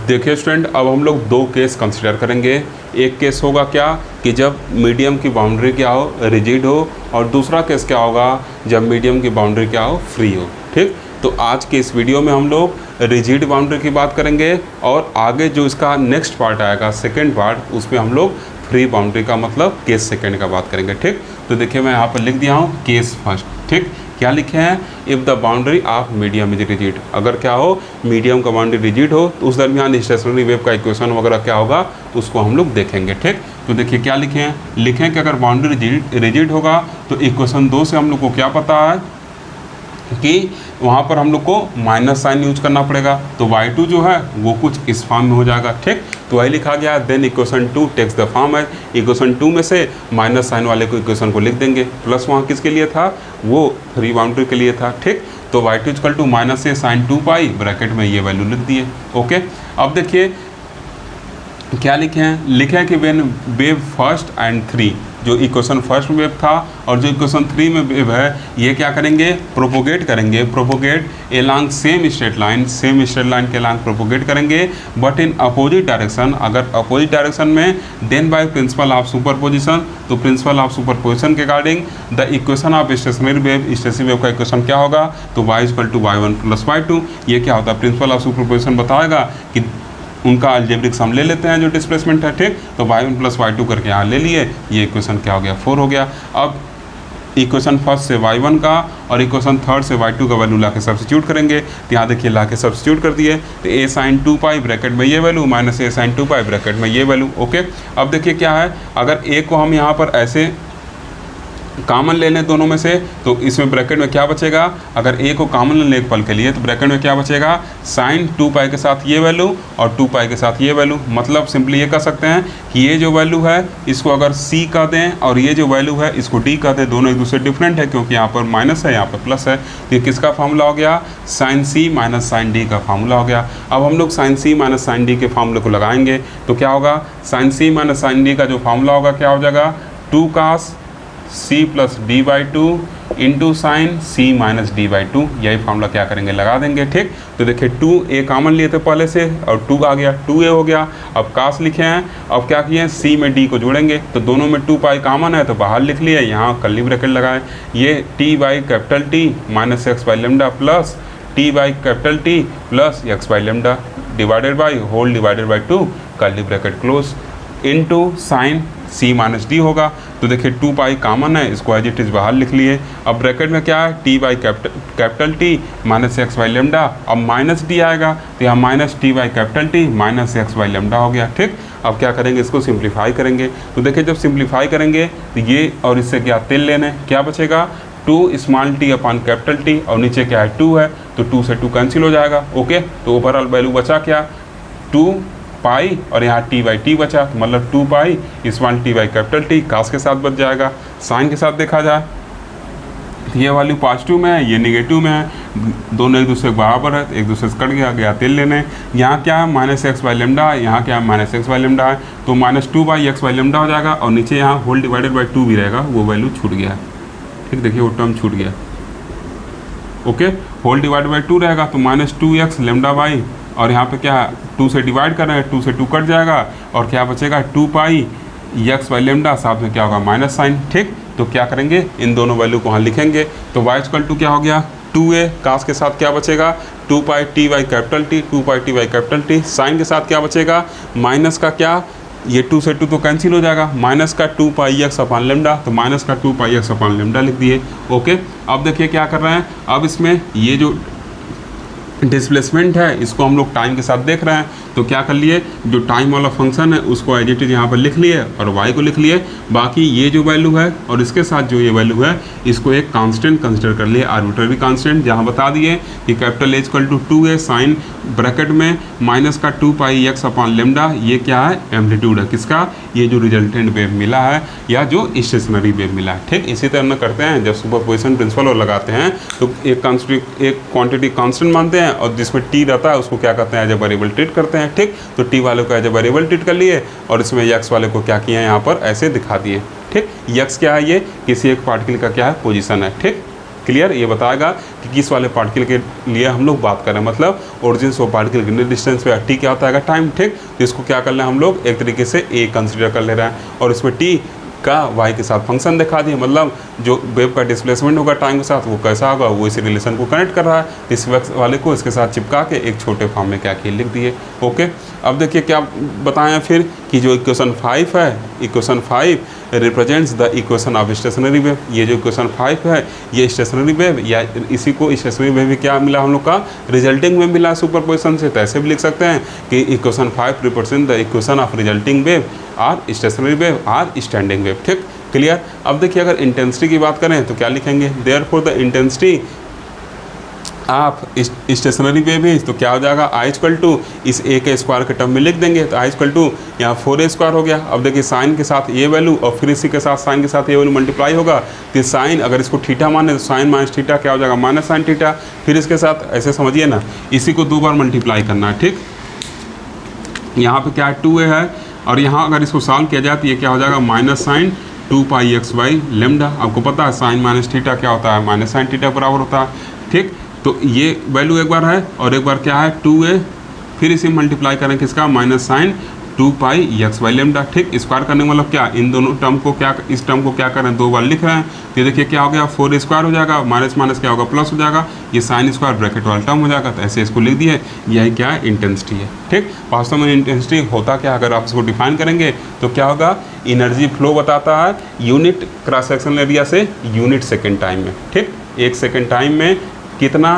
Speaker 1: देखिए स्टूडेंट, अब हम लोग दो केस कंसिडर करेंगे। एक केस होगा क्या, कि जब मीडियम की बाउंड्री क्या हो, रिजिड हो, और दूसरा केस क्या होगा, जब मीडियम की बाउंड्री क्या हो, फ्री हो। ठीक, तो आज के इस वीडियो में हम लोग रिजिड बाउंड्री की बात करेंगे, और आगे जो इसका नेक्स्ट पार्ट आएगा, सेकेंड पार्ट, उसमें हम लोग फ्री बाउंड्री का मतलब केस सेकेंड का बात करेंगे। ठीक, तो देखिए मैं यहाँ पर लिख दिया हूँ केस फर्स्ट। ठीक, क्या लिखे हैं, if the boundary of medium is rigid, अगर क्या हो, मीडियम का बाउंड्री रिजिड हो, तो उस दरमियान स्टेशनरी वेव का इक्वेशन वगैरह क्या होगा उसको हम लोग देखेंगे। ठीक, तो देखिए क्या लिखे हैं, लिखें कि अगर बाउंड्री रिजिड होगा तो इक्वेशन 2 से हम लोग को क्या पता है कि वहाँ पर हम लोग को माइनस साइन यूज करना पड़ेगा, तो y2 जो है वो कुछ इस फॉर्म में हो जाएगा। ठीक, तो वही लिखा गया, then equation 2 takes the form है, इक्वेशन 2 में से माइनस साइन वाले को इक्वेशन को लिख देंगे, प्लस वहाँ किसके लिए था, वो फ्री बाउंड्री के लिए था। ठीक, तो y2 इक्वल टू माइनस से साइन 2 पाई ब्रैकेट में ये वैल्यू लिख दिए। ओके, अब देखिए क्या लिखे हैं, लिखे हैं कि व्हेन वेव फर्स्ट एंड 3, जो इक्वेशन फर्स्ट में वेव था और जो इक्वेशन 3 में वेव है, ये क्या करेंगे, प्रोपोगेट करेंगे, propagate along same straight line, same straight line के एलॉन्ग प्रोपोगेट करेंगे, बट इन अपोजिट डायरेक्शन, अगर अपोजिट डायरेक्शन में, then by principle of superposition, तो प्रिंसिपल ऑफ सुपरपोजिशन के according the equation of stationary wave, stationary wave का equation क्या होगा, तो y equal to y1 plus y2। ये क्या होता है, प्रिंसिपल ऑफ सुपरपोजिशन बताएगा कि उनका अलजेब्रिक सम ले लेते हैं जो डिस्प्लेसमेंट है। ठीक, तो y1 प्लस y2 करके यहाँ ले लिए, ये इक्वेशन क्या हो गया, 4 हो गया। अब इक्वेशन फर्स्ट से y1 का और इक्वेशन थर्ड से y2 का वैल्यू ला के सब्सिट्यूट करेंगे, तो यहाँ देखिए ला के सब्सिट्यूट कर दिए, तो a साइन 2 पाई ब्रैकेट में ये value minus a sine 2 pi bracket में ये वैल्यू। ओके, अब देखिए क्या है, अगर a को हम यहाँ पर ऐसे कॉमन ले लें दोनों में से, तो इसमें ब्रैकेट में क्या बचेगा, अगर a को कॉमन ले लें एक पल के लिए, तो ब्रैकेट में क्या बचेगा, साइन 2 पाई के साथ ये वैल्यू और 2 पाई के साथ ये वैल्यू। मतलब सिंपली ये कह सकते हैं कि ये जो वैल्यू है इसको अगर c कह दें और ये जो वैल्यू है इसको d कह दें, दोनों एक दूसरे डिफरेंट है, क्योंकि यहाँ पर माइनस है यहाँ पर प्लस है। तो ये किसका फार्मूला हो गया, sine c minus sine d का फार्मूला हो गया। अब हम लोग sine c minus sine d के फार्मूले को लगाएंगे, तो क्या होगा, sine c minus sine d का जो फार्मूला होगा क्या हो जाएगा, 2 cos C plus D by two into sine C minus D by two, यही फॉर्मूला क्या करेंगे लगा देंगे। ठीक, तो देखिए 2a कॉमन लिए थे पहले से और 2 आ गया, 2a हो गया। अब कास लिखे हैं, अब क्या किए हैं c में d को जोड़ेंगे, तो दोनों में 2 पाई कॉमन है तो बाहर लिख लिए, यहाँ कर्ली ब्रैकेट लगाए, ये t by capital T minus x by lambda plus t by capital T plus x by lambda divided by whole divided by 2 curly bracket close into sine c minus D होगा। तो देखिए 2 pi common है, इसको as it is बाहर लिख लिए। अब bracket में क्या है, t by capital T minus x by lambda, अब माइनस डी आएगा तो यहाँ minus t by capital T minus x by lambda हो गया। ठीक, अब क्या करेंगे, इसको सिंप्लीफाई करेंगे। तो देखिए जब सिंप्लीफाई करेंगे तो ये और इससे क्या तेल लेने, क्या बचेगा 2 small t upon capital T और नीचे क्या है 2 है, तो 2 से 2 कैंसिल हो जाएगा। ओके, तो ओवरऑल वैल्यू बचा क्या 2 पाई और यहाँ t बाई टी बचा, तो मतलब 2 pi small t by capital T कास के साथ बच जाएगा। साइन के साथ देखा जाए तो ये वैल्यू पॉजिटिव में है, ये नेगेटिव में है, दोनों एक दूसरे के बराबर है, तो एक दूसरे से कट गया तेल लेने। यहाँ क्या है माइनस एक्स बाई लेमडा है, यहाँ क्या है माइनस एक्स बाई लेमडा है, तो minus 2 by x by lambda हो जाएगा और नीचे यहाँ होल डिवाइडेड बाई 2 भी रहेगा, वो वैल्यू छूट गया। ठीक, देखिए वो टर्म छूट गया। ओके, होल डिवाइडेड बाई 2 रहेगा तो माइनस 2x लेमडा बाई, और यहाँ पे क्या है 2 से डिवाइड कर रहे हैं, 2 से 2 कट जाएगा और क्या बचेगा 2 पाई एक्स बाई लेमडा, साथ में क्या होगा माइनस साइन। ठीक, तो क्या करेंगे इन दोनों वैल्यू को वहाँ लिखेंगे, तो y इक्वल टू क्या हो गया 2a, कास के साथ क्या बचेगा 2 pi t by capital T, 2 pi t by capital T, sine के साथ क्या बचेगा माइनस का क्या, ये 2 से 2 तो कैंसिल हो जाएगा, माइनस का 2 पाई एक्स अपॉन लेमडा, तो माइनस का 2 पाई एक्स अपॉन लेमडा लिख दिए। ओके, अब देखिए क्या कर रहे हैं, अब इसमें ये जो डिस्प्लेसमेंट है इसको हम लोग टाइम के साथ देख रहे हैं, तो क्या कर लिए जो टाइम वाला फंक्शन है उसको एज इट इज यहाँ पर लिख लिए और y को लिख लिए, बाकी ये जो वैल्यू है और इसके साथ जो ये वैल्यू है इसको एक कांस्टेंट कंसिडर कर लिए, आर्बिट्ररी कांस्टेंट, जहाँ बता दिए कि capital H equal to 2a sine bracket में माइनस का 2 पाई एक्स अपॉन लेमडा, ये क्या है एम्पलीट्यूड है किसका, ये जो रिजल्टेंट वेव मिला है या जो स्टेशनरी वेव मिला है। ठीक, इसी तरह हम करते हैं जब सुपरपोजिशन प्रिंसिपल और लगाते हैं तो एक क्वांटिटी कांस्टेंट मानते हैं और जिसमें t रहता है उसको क्या करते हैं एज ए वेरिएबल ट्रीट करते हैं। ठीक, तो t वाले को एज ए वेरिएबल ट्रीट कर लिए और इसमें x वाले को क्या किया है यहाँ पर ऐसे दिखा दिए। ठीक, x क्या है, ये किसी एक पार्टिकल का क्या है पोजीशन है। ठीक, क्लियर, ये बताएगा कि किस वाले पार्टिकल के लिए हम लोग बात कर रहे हैं, मतलब ओरिजिन ऑफ पार्टिकल कितने डिस्टेंस पे, t क्या होता है टाइम। ठीक, तो इसको क्या कर रहे हैं हम लोग एक तरीके से a कंसिडर कर ले रहे हैं और इसमें t का y के साथ फंक्शन दिखा दिए, मतलब जो वेव का डिस्प्लेसमेंट होगा टाइम के साथ वो कैसा होगा वो इसी रिलेशन को कनेक्ट कर रहा है, इस वक्त वाले को इसके साथ चिपका के एक छोटे फॉर्म में क्या किए लिख दिए। ओके, अब देखिए क्या बताएं फिर कि जो इक्वेशन 5 है, equation 5 represents the equation of stationary wave. ये जो इक्वेशन 5 है ये स्टेशनरी वेव या इसी को स्टेशनरी वेव भी क्या मिला हम लोग का रिजल्टिंग वेव मिला सुपरपोजिशन से, तो ऐसे भी लिख सकते हैं कि equation 5 represent the equation of resulting wave or stationary wave or standing wave. ठीक, क्लियर। अब देखिए अगर इंटेंसिटी की बात करें तो क्या लिखेंगे, देयरफॉर द इंटेंसिटी आप स्टेशनरी वेव है तो क्या हो जाएगा आई इक्वल टू इस a के स्क्वायर के टर्म में लिख देंगे, तो आई इक्वल टू यहाँ 4a स्क्वायर हो गया। अब देखिए साइन के साथ ये वैल्यू और फिर इसी के साथ साइन के साथ ये वैल्यू मल्टीप्लाई होगा, तो साइन अगर इसको थीटा माने तो साइन माइनस थीटा क्या हो जाएगा माइनस साइन थीटा, फिर इसके साथ ऐसे समझिए ना इसी को 2 बार मल्टीप्लाई करना है। ठीक, यहाँ पे क्या है 2a है और यहाँ अगर इसको सॉल्व किया जाए तो ये क्या हो जाएगा minus sine 2 pi x by lambda. आपको पता है साइन माइनस थीटा क्या होता है माइनस साइन थीटा बराबर होता है। ठीक, तो ये वैल्यू एक बार है और एक बार क्या है 2a, फिर इसे मल्टीप्लाई करें किसका minus sine 2 pi x by lambda. ठीक, स्क्वायर करने का मतलब क्या इन दोनों टर्म को क्या इस टर्म को क्या करें 2 बार लिख रहे हैं, तो ये देखिए क्या हो गया 4 स्क्वायर हो जाएगा, माइनस माइनस क्या होगा प्लस हो जाएगा, ये साइन स्क्वायर ब्रैकेट वाला टर्म हो जाएगा, तो ऐसे इसको लिख दिए। यही क्या है इंटेंसिटी है। ठीक, वास्तव में इंटेंसिटी होता क्या अगर आप इसको डिफाइन करेंगे तो क्या होगा एनर्जी फ्लो बताता है यूनिट क्रॉस सेक्शनल एरिया से यूनिट सेकेंड टाइम में। ठीक, 1 सेकेंड टाइम में कितना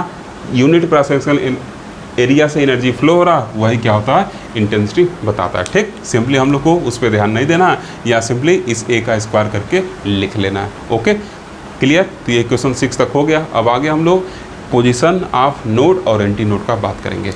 Speaker 1: यूनिट क्रॉस सेक्शनल एरिया से एनर्जी फ्लो हो रहा वही क्या होता है इंटेंसिटी बताता है। ठीक, सिंपली हम लोग को उस पर ध्यान नहीं देना है या सिंपली इस a का स्क्वायर करके लिख लेना है। Okay, clear. तो ये क्वेश्चन 6 तक हो गया। अब आगे हम लोग पोजीशन ऑफ नोड और एंटी नोड का बात करेंगे।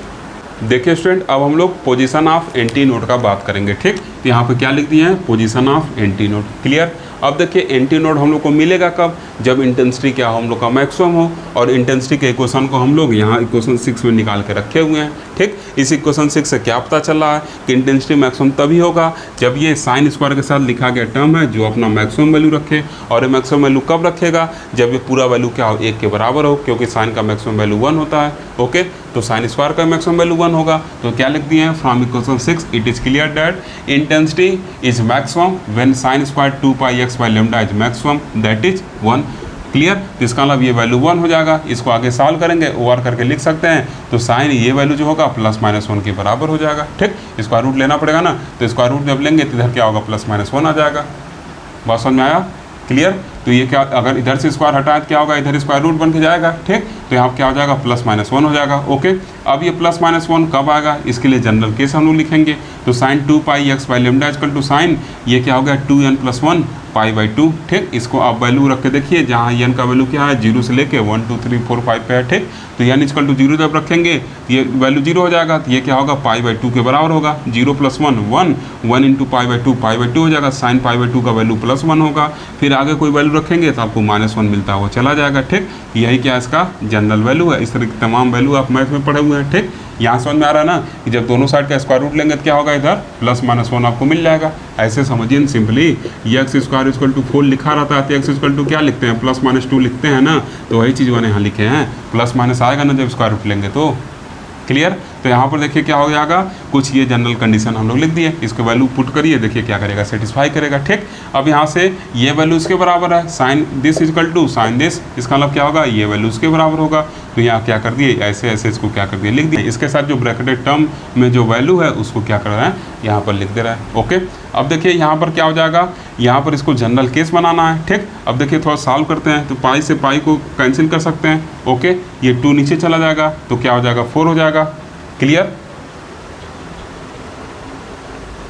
Speaker 1: देखिए स्टूडेंट, अब हम लोग पोजीशन ऑफ एंटी नोड का बात करेंगे। ठीक, तो यहाँ पे क्या लिख दिए हैं position of anti node. Clear. अब देखिए एंटी नोड हम लोग को मिलेगा कब, जब इंटेंसिटी क्या हो हम लोग का मैक्सिमम हो, और इंटेंसिटी के इक्वेशन को हम लोग यहाँ इक्वेशन 6 में निकाल के रखे हुए हैं। ठीक, इस इक्वेशन 6 से क्या पता चल रहा है कि इंटेंसिटी मैक्सिमम तभी होगा जब ये साइन स्क्वायर के साथ लिखा गया टर्म है जो अपना मैक्सिमम वैल्यू रखे, और ये मैक्सिमम वैल्यू कब रखेगा, जब ये पूरा वैल्यू क्या हो 1 के बराबर हो, क्योंकि साइन का मैक्सिमम वैल्यू 1 होता है। ओके, तो साइन स्क्वायर का मैक्सिमम वैल्यू 1 होगा। तो क्या लिख दिए हैं, from equation 6 it is clear that intensity is maximum when sine square 2 pi x by lambda is maximum that is 1। Clear, तो इसका मतलब ये वैल्यू 1 हो जाएगा। इसको आगे सॉल्व करेंगे, ओवर करके लिख सकते हैं, तो साइन ये वैल्यू जो होगा ±1 के बराबर हो जाएगा। ठीक, स्क्वायर रूट लेना पड़ेगा ना, तो स्क्वायर रूट जब लेंगे तो इधर क्या होगा ±1 आ जाएगा। बात समझ में आया, क्लियर। तो ये क्या, अगर इधर से स्क्वायर हटाए तो क्या होगा, इधर स्क्वायर रूट बन के जाएगा। ठीक, तो यहाँ क्या हो जाएगा ±1 हो जाएगा। ओके, अब ये ±1 कब आएगा, इसके लिए जनरल केस हम लोग लिखेंगे। तो sine 2 pi x by lambda equal to sine ये क्या हो गया 2n+1 पाई बाई 2। ठीक, इसको आप वैल्यू रख के देखिए, जहाँ n का वैल्यू क्या है 0 से लेके 1 2 3 4 5 पे है। ठीक, तो n इक्वल टू 0 जब रखेंगे ये वैल्यू 0 हो जाएगा, तो ये क्या होगा पाई बाई 2 के बराबर होगा। 0 + 1 1 1 इंटू पाई बाई 2 हो जाएगा, साइन पाई बाई 2 का वैल्यू +1 होगा। फिर आगे कोई वैल्यू रखेंगे तो आपको -1 मिलता हुआ चला जाएगा। ठीक, यही क्या इसका जनरल वैल्यू है। इस तरह की तमाम वैल्यू आप मैथ में पढ़े हुए हैं। ठीक, यहाँ समझ में आ रहा है ना कि जब दोनों साइड का स्क्वायर रूट लेंगे तो क्या होगा, इधर ±1 आपको मिल जाएगा। ऐसे समझिए सिंपली, x² लिखा रहता है तो x क्या लिखते हैं +-2 लिखते हैं ना, तो वही चीज़ मैंने यहाँ लिखे हैं, प्लस आएगा ना जब स्क्वायर रूट लेंगे तो। क्लियर, तो यहाँ पर देखिए क्या हो जाएगा, कुछ ये जनरल कंडीशन हम लोग लिख दिए, इसको वैल्यू पुट करिए, देखिए क्या करेगा, सेटिस्फाई करेगा। ठीक, अब यहाँ से ये वैल्यू इसके बराबर है, sine this equal to sine this, इसका मतलब क्या होगा, ये वैल्यू इसके बराबर होगा। तो यहाँ क्या कर दिए, ऐसे ऐसे इसको क्या कर दिए, लिख दिए। इसके साथ जो ब्रैकेटेड टर्म में जो वैल्यू है उसको क्या कर रहा है, यहाँ पर लिख दे रहा है। ओके, अब देखिए यहाँ पर क्या हो जाएगा, यहाँ पर इसको जनरल केस बनाना है। ठीक, अब देखिए थोड़ा सॉल्व करते हैं, तो पाई से पाई को कैंसिल कर सकते हैं। ओके, ये 2 नीचे चला जाएगा तो क्या हो जाएगा 4 हो जाएगा। क्लियर,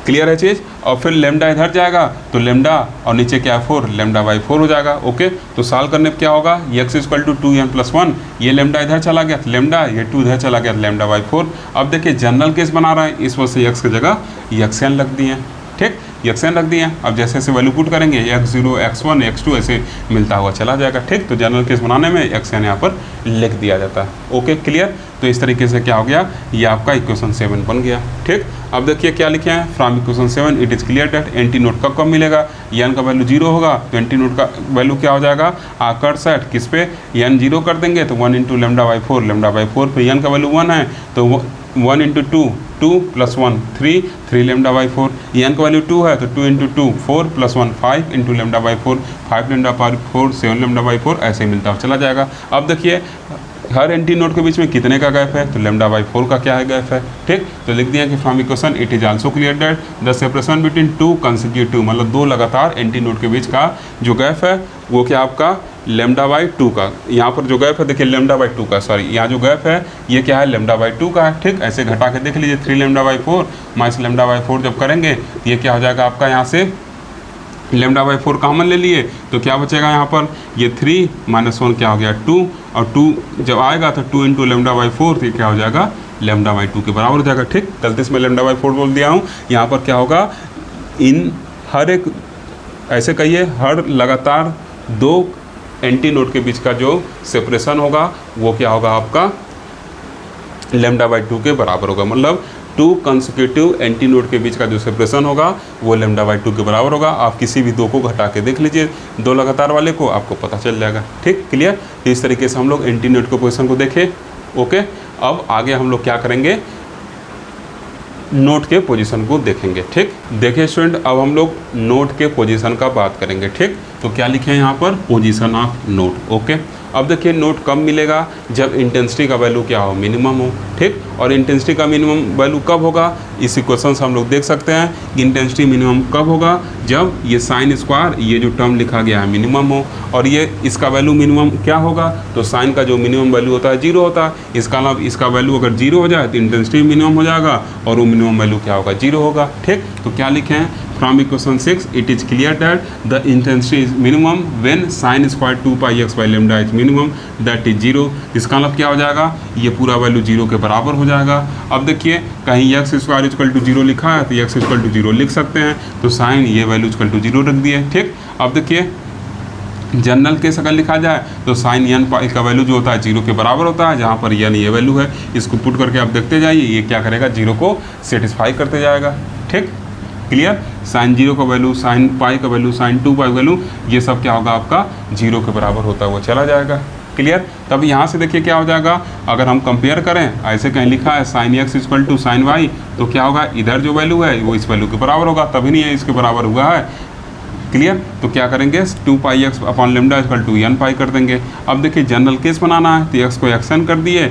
Speaker 1: क्लियर है चीज़। और फिर लेमडा इधर जाएगा तो लेमडा और नीचे क्या है 4, लेमडा/4 हो जाएगा। ओके, तो सॉल्व करने पर क्या होगा, x = 2n+1, ये लेमडा इधर चला गया तो लेमडा, ये 2 इधर चला गया तो लेमडा/4। अब देखिए जनरल केस बना रहा है, इस वजह से x की जगह xn रख दिए। ठीक, xn रख दिए। अब जैसे जैसे वैल्यू पुट करेंगे x0 x1 x2 ऐसे मिलता हुआ चला जाएगा। ठीक, तो जनरल केस बनाने में xn यहाँ पर लिख दिया जाता है। Okay, clear. तो इस तरीके से क्या हो गया, ये आपका इक्वेशन 7 बन गया। ठीक, अब देखिए क्या लिखे हैं, from equation 7 it is clear that anti node कब मिलेगा, n का वैल्यू 0 होगा तो एंटी नोड का वैल्यू क्या हो जाएगा, आकर सेट किस पे, n 0 कर देंगे तो 1 इंटू लेमडा/4 पे n का वैल्यू 1 है तो 1 इंटू 2 + 1 3 लेमडा/4, n का वैल्यू 2 है तो 2 इंटू 2 4 + 1 5 इंटू लेमडा/4 5 लेमडा/4 7 लेमडा/4 ऐसे ही मिलता चला जाएगा। अब देखिए हर एंटी नोड के बीच में कितने का गैप है, तो लेमडा/4 का क्या है गैप है। ठीक, तो लिख दिया कि from equation it is also clear that the separation between 2 consecutive, मतलब 2 लगातार एंटी नोड के बीच का जो गैप है वो क्या आपका लेमडा/2 का, यहाँ पर जो गैप है देखिए लेमडा/2 का, सॉरी यहाँ जो गैप है ये क्या है लेमडा/2 का है। ठीक, ऐसे घटा के देख लीजिए 3 लेमडा/4 माइनस लेमडा/4 जब करेंगे तो ये क्या हो जाएगा आपका, यहाँ से लेमडा/4 कॉमन ले लिए तो क्या बचेगा यहाँ पर, ये 3 - 1 क्या हो गया 2, और 2 जब आएगा तो 2 इंटू लेमडा/4 तो क्या हो जाएगा लेमडा/2 के बराबर हो जाएगा। ठीक, गलती से मैं लेमडा/4 बोल दिया हूँ। यहाँ पर क्या होगा, इन हर एक ऐसे कहिए हर लगातार 2 एंटी नोड के बीच का जो सेपरेशन होगा वो क्या होगा आपका लेमडा/2 के बराबर होगा, मतलब 2 कंसेक्यूटिव एंटी नोड के बीच का जो सेपरेशन होगा वो लेमडा/2 के बराबर होगा। आप किसी भी 2 को घटा के देख लीजिए, 2 लगातार वाले को, आपको पता चल जाएगा। ठीक, क्लियर। तो इस तरीके से हम लोग एंटी नोड के पोजीशन को देखें। ओके, अब आगे हम लोग क्या करेंगे, नोड के पोजीशन को देखेंगे। ठीक, देखिए स्टूडेंट, अब हम लोग नोड के पोजीशन का बात करेंगे। ठीक, तो क्या लिखे हैं यहाँ पर, पोजीशन ऑफ नोड। ओके, अब देखिए नोड कब मिलेगा, जब इंटेंसिटी का वैल्यू क्या हो, मिनिमम हो। ठीक, और इंटेंसिटी का मिनिमम वैल्यू कब होगा, इस इक्वेशन से हम लोग देख सकते हैं कि इंटेंसिटी मिनिमम कब होगा, जब ये साइन स्क्वायर ये जो टर्म लिखा गया है मिनिमम हो, और ये इसका वैल्यू मिनिमम क्या होगा, तो साइन का जो मिनिमम वैल्यू होता है 0 होता है, इसका मतलब इसका वैल्यू अगर 0 हो जाए तो इंटेंसिटी मिनिमम हो जाएगा और वो मिनिमम वैल्यू क्या होगा, 0 होगा। ठीक, तो क्या लिखे हैं, from equation 6 it is clear that the intensity is minimum when sine square 2 pi x by lambda is minimum that is 0। इसका मतलब क्या हो जाएगा, ये पूरा वैल्यू 0 के बराबर हो जाएगा। अब देखिए कहीं x² = 0 लिखा है तो x = 0 लिख सकते हैं, तो साइन ये वैल्यू = 0 रख दिए। ठीक, अब देखिए जनरल केस अगर लिखा जाए तो साइन एन पाई का वैल्यू जो होता है 0 के बराबर होता है, जहाँ पर एन ये वैल्यू है। इसको पुट करके आप देखते जाइए, ये क्या करेगा, 0 को सेटिस्फाई करते जाएगा। ठीक, क्लियर। साइन 0 का वैल्यू, साइन पाई का वैल्यू, साइन 2 पाई वैल्यू, ये सब क्या होगा आपका 0 के बराबर होता हुआ चला जाएगा। क्लियर। तब यहाँ से देखिए क्या हो जाएगा, अगर हम कंपेयर करें, ऐसे कहीं लिखा है sine x equal to sine y, तो क्या होगा, इधर जो वैल्यू है वो इस वैल्यू के बराबर होगा, तभी नहीं है इसके बराबर हुआ है। क्लियर। तो क्या करेंगे, 2 pi x upon lambda equal to n pi कर देंगे। अब देखिए जनरल केस बनाना है, तो एक्स को एक्स एन कर दिए,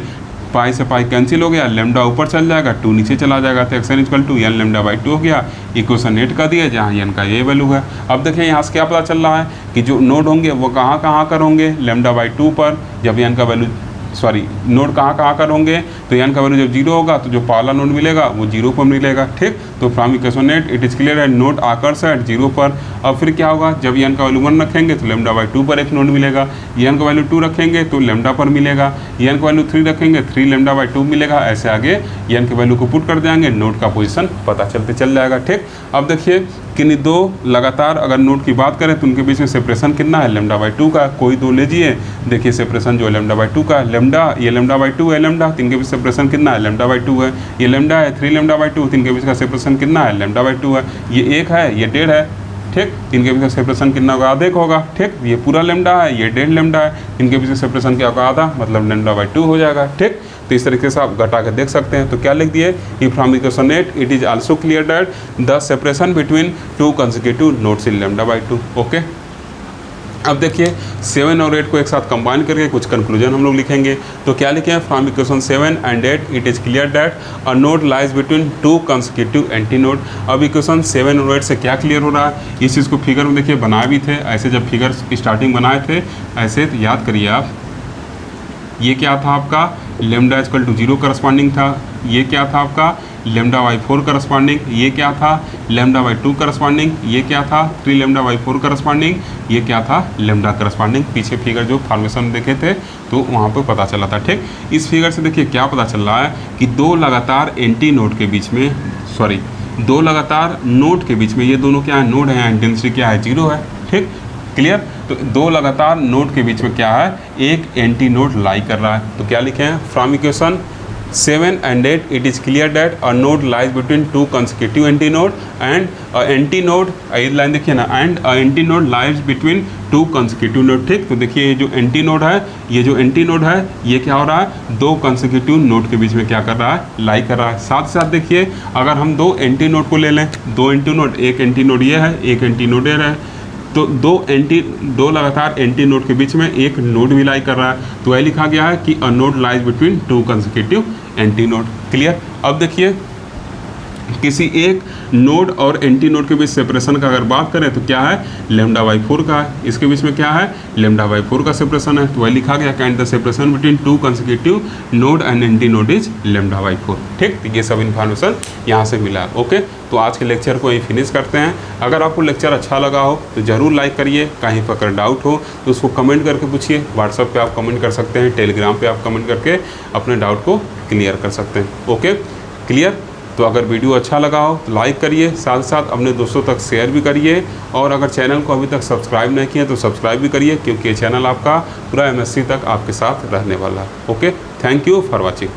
Speaker 1: पाई से पाई कैंसिल हो गया, लेमडा ऊपर चल जाएगा, 2 नीचे चला जाएगा, तो x n equal to n lambda by 2 हो गया। इक्वेशन 8 का दिया, जहाँ एन का ये वैल्यू है। अब देखिए यहाँ से क्या पता चल रहा है कि जो नोड होंगे वो कहाँ कहाँ कर होंगे, लेमडा बाई 2 पर, जब एन का वैल्यू नोड कहाँ कर होंगे, तो एन का वैल्यू जब 0 होगा तो जो पहला नोड मिलेगा वो 0 पर मिलेगा। ठीक, तो from equation 8 it is clear है नोड आकर्स एट 0 पर। अब फिर क्या होगा, जब एन का वैल्यू 1 रखेंगे तो लेमडा बाई 2 पर एक नोड मिलेगा, एन का वैल्यू 2 रखेंगे तो लेमडा पर मिलेगा, एन का वैल्यू 3 रखेंगे 3 लेमडा बाई 2 मिलेगा। ऐसे आगे एन के वैल्यू को पुट कर देंगे, नोड का पोजीशन पता चलते चल जाएगा। ठीक, अब देखिए किन्हीं दो लगातार अगर नोड की बात करें तो उनके बीच में सेपरेशन कितना है, लेमडा बाई 2 का। कोई दो लीजिए, देखिए सेपरेशन जो है लेमडा बाई 2 का, लेमडा ये लेमडा बाई 2 है, लेमडा इनके बीच सेपरेशन कितना है, लेमडा बाई 2 है। ये लेमडा है 3 लेमडा बाई 2, इनके बीच का सेपरेशन कितना है, लेमडा बाई 2 है। ये 1 है, ये 1.5 है। ठीक, इनके बीच का सेपरेशन कितना होगा, आधे का होगा। ठीक, ये पूरा लेमडा है, ये 1.5 लेमडा है, इनके बीच में सेपरेशन क्या होगा, आधा, मतलब लेमडा बाई 2 हो जाएगा। ठीक, तो इस तरीके से आप घटा के देख सकते हैं। तो क्या लिख दिए, ई from equation 8 it is also clear that the separation between 2 consecutive nodes in lambda by 2। Okay, अब देखिए 7 और 8 को एक साथ कंबाइन करके कुछ कंक्लूजन हम लोग लिखेंगे। तो क्या लिखे हैं, from equation 7 and 8 it is clear that a node lies between 2 consecutive anti node. अब इक्वेशन 7 और 8 से क्या क्लियर हो रहा है, इस चीज़ को फिगर में देखिए बनाए भी थे, ऐसे जब फिगर स्टार्टिंग बनाए थे ऐसे, तो याद करिए आप, ये क्या था आपका लेमडा इक्वल टू 0 करस्पॉन्डिंग था, ये क्या था आपका लेमडा बाई 4 करस्पॉन्डिंग, ये क्या था लेमडा बाई 2 करस्पॉन्डिंग, ये क्या था 3 लेमडा बाई 4 करस्पॉन्डिंग, ये क्या था लेमडा करस्पॉन्डिंग। पीछे फिगर जो फॉर्मेशन देखे थे तो वहाँ पे पता चला था। ठीक, इस फिगर से देखिए क्या पता चल रहा है कि दो लगातार एंटी नोड के बीच में, दो लगातार नोड के बीच में, ये दोनों क्या है, नोड है, डेंसिटी क्या है, 0 है। ठीक, क्लियर। तो दो लगातार नोड के बीच में क्या है, एक एंटी नोड लाई कर रहा है। तो क्या लिखे हैं, from equation 7 and 8 it is clear that a node lies between 2 consecutive anti node and a anti node, ये लाइन देखिए ना, and a anti node lies between 2 consecutive node। ठीक, तो देखिए ये जो एंटी नोड है, ये जो एंटी नोड है, ये क्या हो रहा है, 2 कंसेक्यूटिव नोड के बीच में क्या कर रहा है, लाई कर रहा है। साथ साथ देखिए अगर हम 2 एंटी नोड को ले लें, 2 एंटी नोड, एक एंटी नोड ये है, एक एंटी नोड ये है, तो दो लगातार एंटी नोड के बीच में एक नोड भी लाई कर रहा है। तो यह लिखा गया है कि a node lies between 2 consecutive anti node. Clear. अब देखिए किसी एक नोड और एंटी नोड के बीच सेपरेशन का अगर बात करें तो क्या है, लेमडा बाई 4 का है, इसके बीच में क्या है, लेमडा बाई 4 का सेपरेशन है। तो वह लिखा गया kind the separation between 2 consecutive node and antinode is lambda by 4। ठीक, तो ये सब इन्फॉर्मेशन यहाँ से मिला है। ओके, तो आज के लेक्चर को यही फिनिश करते हैं। अगर आपको लेक्चर अच्छा लगा हो तो ज़रूर लाइक करिए, कहीं पर अगर डाउट हो तो उसको कमेंट करके पूछिए। व्हाट्सएप पे आप कमेंट कर सकते हैं, टेलीग्राम पे आप कमेंट करके अपने डाउट को क्लियर कर सकते हैं। Okay, clear. तो अगर वीडियो अच्छा लगा हो तो लाइक करिए, साथ साथ अपने दोस्तों तक शेयर भी करिए, और अगर चैनल को अभी तक सब्सक्राइब नहीं किया तो सब्सक्राइब भी करिए, क्योंकि ये चैनल आपका पूरा MSc तक आपके साथ रहने वाला है। Okay, thank you for watching.